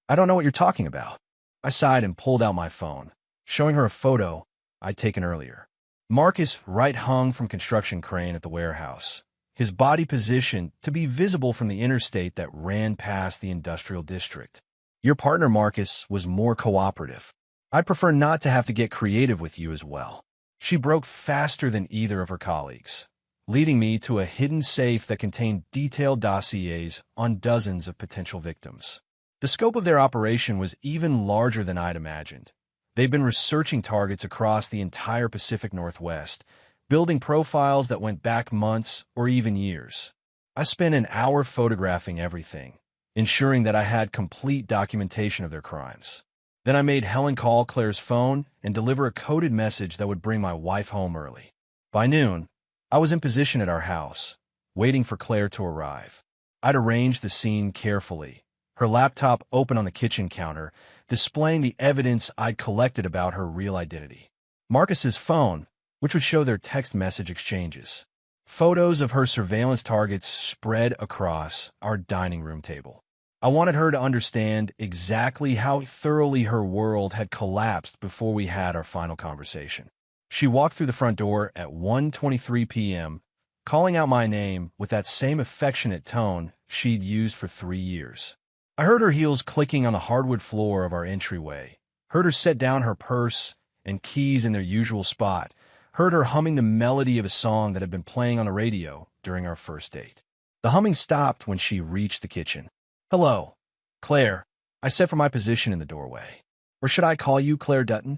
"I don't know what you're talking about." I sighed and pulled out my phone, showing her a photo I'd taken earlier. Marcus Wright hung from construction crane at the warehouse, his body positioned to be visible from the interstate that ran past the industrial district. Your partner, Marcus, was more cooperative. I'd prefer not to have to get creative with you as well. She broke faster than either of her colleagues, leading me to a hidden safe that contained detailed dossiers on dozens of potential victims. The scope of their operation was even larger than I'd imagined. They'd been researching targets across the entire Pacific Northwest, building profiles that went back months or even years. I spent an hour photographing everything, ensuring that I had complete documentation of their crimes. Then I made Helen call Claire's phone and deliver a coded message that would bring my wife home early. By noon, I was in position at our house, waiting for Claire to arrive. I'd arranged the scene carefully, her laptop open on the kitchen counter, displaying the evidence I'd collected about her real identity. Marcus's phone, which would show their text message exchanges. Photos of her surveillance targets spread across our dining room table. I wanted her to understand exactly how thoroughly her world had collapsed before we had our final conversation. She walked through the front door at 1:23 p.m., calling out my name with that same affectionate tone she'd used for 3 years. I heard her heels clicking on the hardwood floor of our entryway, heard her set down her purse and keys in their usual spot, heard her humming the melody of a song that had been playing on the radio during our first date. The humming stopped when she reached the kitchen. "Hello, Claire," I said from my position in the doorway. "Or should I call you Claire Dutton?"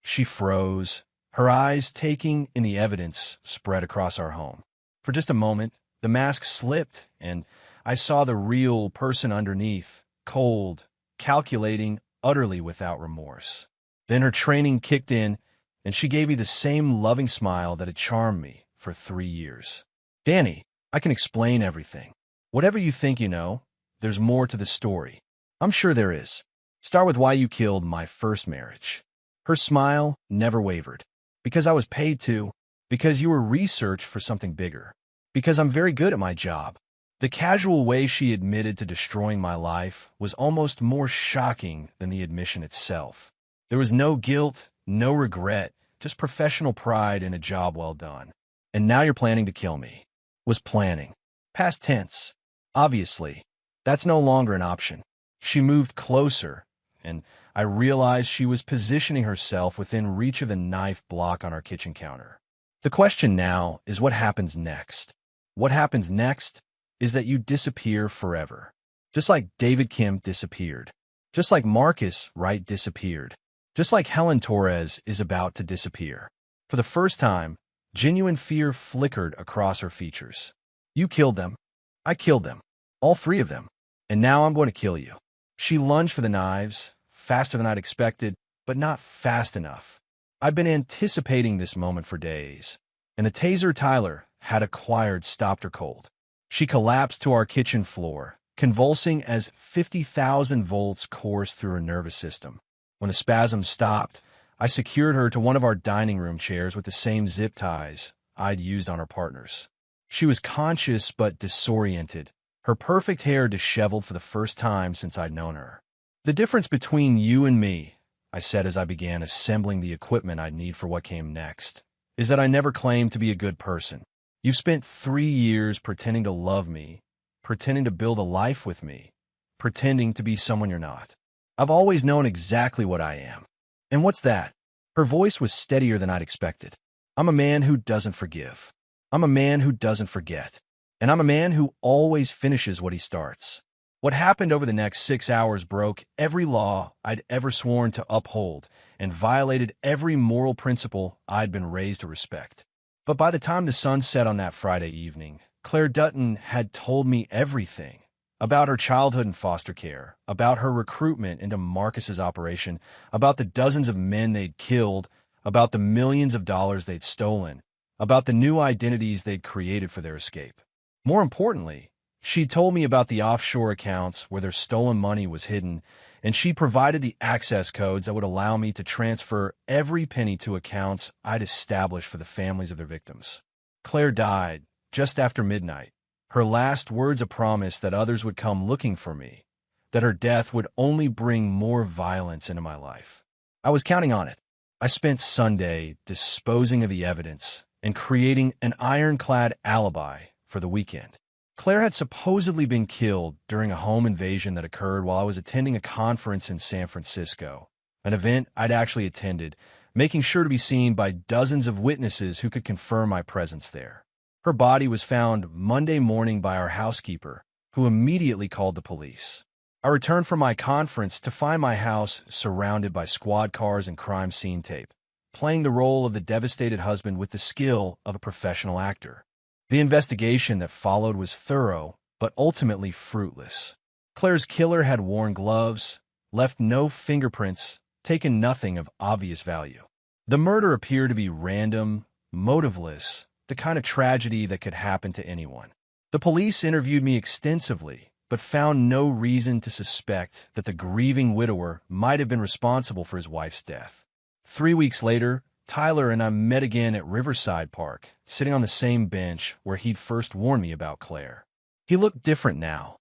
She froze, her eyes taking in the evidence spread across our home. For just a moment, the mask slipped, and I saw the real person underneath, cold, calculating, utterly without remorse. Then her training kicked in, and she gave me the same loving smile that had charmed me for 3 years. "Danny, I can explain everything. Whatever you think you know, there's more to the story. I'm sure there is. Start with why you killed my first marriage. Her smile never wavered. Because I was paid to. Because you were researched for something bigger. Because I'm very good at my job. The casual way she admitted to destroying my life was almost more shocking than the admission itself. There was no guilt, no regret, just professional pride in a job well done. And now you're planning to kill me. Was planning. Past tense. Obviously, that's no longer an option. She moved closer, and I realized she was positioning herself within reach of the knife block on our kitchen counter. The question now is what happens next? What happens next is that you disappear forever. Just like David Kim disappeared. Just like Marcus Wright disappeared. Just like Helen Torres is about to disappear. For the first time, genuine fear flickered across her features. You killed them. I killed them. All three of them. And now I'm going to kill you. She lunged for the knives, faster than I'd expected, but not fast enough. I'd been anticipating this moment for days, and the taser Tyler had acquired stopped her cold. She collapsed to our kitchen floor, convulsing as 50,000 volts coursed through her nervous system. When the spasms stopped, I secured her to one of our dining room chairs with the same zip ties I'd used on her partners. She was conscious but disoriented, her perfect hair disheveled for the first time since I'd known her. The difference between you and me, I said as I began assembling the equipment I'd need for what came next, is that I never claimed to be a good person. You've spent 3 years pretending to love me, pretending to build a life with me, pretending to be someone you're not. I've always known exactly what I am. And what's that? Her voice was steadier than I'd expected. I'm a man who doesn't forgive. I'm a man who doesn't forget. And I'm a man who always finishes what he starts. What happened over the next 6 hours broke every law I'd ever sworn to uphold and violated every moral principle I'd been raised to respect. But by the time the sun set on that Friday evening, Claire Dutton had told me everything about her childhood in foster care, about her recruitment into Marcus's operation, about the dozens of men they'd killed, about the millions of dollars they'd stolen, about the new identities they'd created for their escape. More importantly, she told me about the offshore accounts where their stolen money was hidden, and she provided the access codes that would allow me to transfer every penny to accounts I'd established for the families of their victims. Claire died just after midnight. Her last words a promise that others would come looking for me, that her death would only bring more violence into my life. I was counting on it. I spent Sunday disposing of the evidence and creating an ironclad alibi for the weekend. Claire had supposedly been killed during a home invasion that occurred while I was attending a conference in San Francisco, an event I'd actually attended, making sure to be seen by dozens of witnesses who could confirm my presence there. Her body was found Monday morning by our housekeeper, who immediately called the police. I returned from my conference to find my house surrounded by squad cars and crime scene tape, playing the role of the devastated husband with the skill of a professional actor. The investigation that followed was thorough, but ultimately fruitless. Claire's killer had worn gloves, left no fingerprints, taken nothing of obvious value. The murder appeared to be random, motiveless, the kind of tragedy that could happen to anyone. The police interviewed me extensively, but found no reason to suspect that the grieving widower might have been responsible for his wife's death. 3 weeks later, Tyler and I met again at Riverside Park, sitting on the same bench where he'd first warned me about Claire. He looked different now.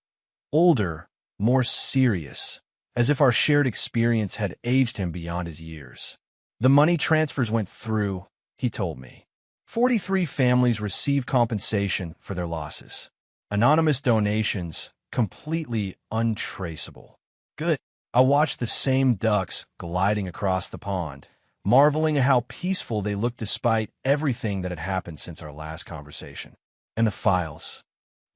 Older, more serious, as if our shared experience had aged him beyond his years. The money transfers went through, he told me. 43 families received compensation for their losses. Anonymous donations, completely untraceable. Good. I watched the same ducks gliding across the pond, marveling at how peaceful they looked despite everything that had happened since our last conversation. And the files,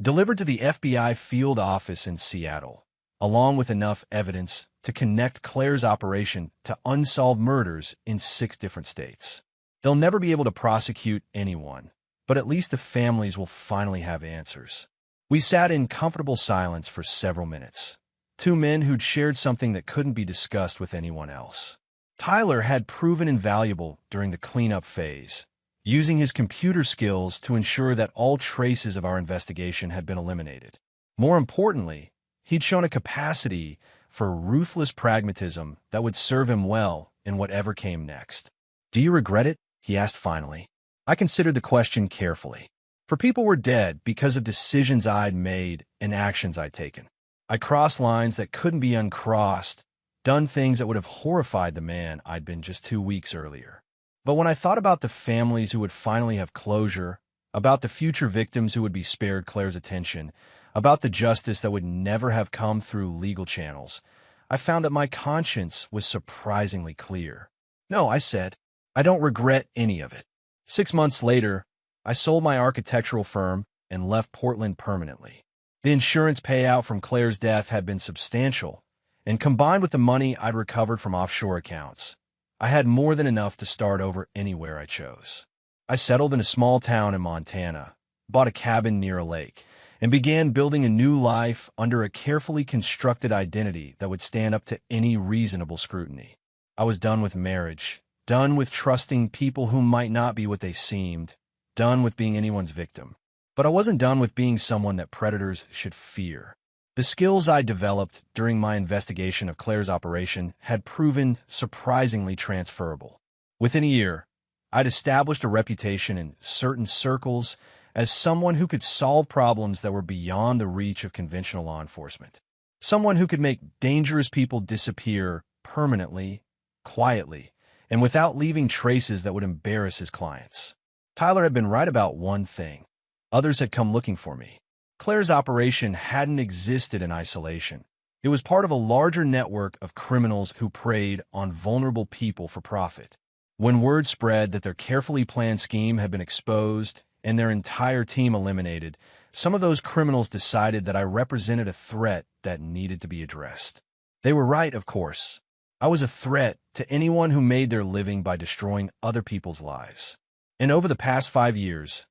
delivered to the FBI field office in Seattle, along with enough evidence to connect Claire's operation to unsolved murders in 6 different states. They'll never be able to prosecute anyone, but at least the families will finally have answers. We sat in comfortable silence for several minutes. 2 men who'd shared something that couldn't be discussed with anyone else. Tyler had proven invaluable during the cleanup phase, using his computer skills to ensure that all traces of our investigation had been eliminated. More importantly, he'd shown a capacity for ruthless pragmatism that would serve him well in whatever came next. "Do you regret it?" he asked finally. I considered the question carefully. For people were dead because of decisions I'd made and actions I'd taken. I crossed lines that couldn't be uncrossed, done things that would have horrified the man I'd been just 2 weeks earlier. But when I thought about the families who would finally have closure, about the future victims who would be spared Claire's attention, about the justice that would never have come through legal channels, I found that my conscience was surprisingly clear. "No," I said, "I don't regret any of it." 6 months later, I sold my architectural firm and left Portland permanently. The insurance payout from Claire's death had been substantial, and combined with the money I'd recovered from offshore accounts, I had more than enough to start over anywhere I chose. I settled in a small town in Montana, bought a cabin near a lake, and began building a new life under a carefully constructed identity that would stand up to any reasonable scrutiny. I was done with marriage, done with trusting people who might not be what they seemed, done with being anyone's victim. But I wasn't done with being someone that predators should fear. The skills I developed during my investigation of Claire's operation had proven surprisingly transferable. Within a year, I'd established a reputation in certain circles as someone who could solve problems that were beyond the reach of conventional law enforcement. Someone who could make dangerous people disappear permanently, quietly, and without leaving traces that would embarrass his clients. Tyler had been right about one thing. Others had come looking for me. Claire's operation hadn't existed in isolation. It was part of a larger network of criminals who preyed on vulnerable people for profit. When word spread that their carefully planned scheme had been exposed and their entire team eliminated, some of those criminals decided that I represented a threat that needed to be addressed. They were right, of course. I was a threat to anyone who made their living by destroying other people's lives. And over the past 5 years,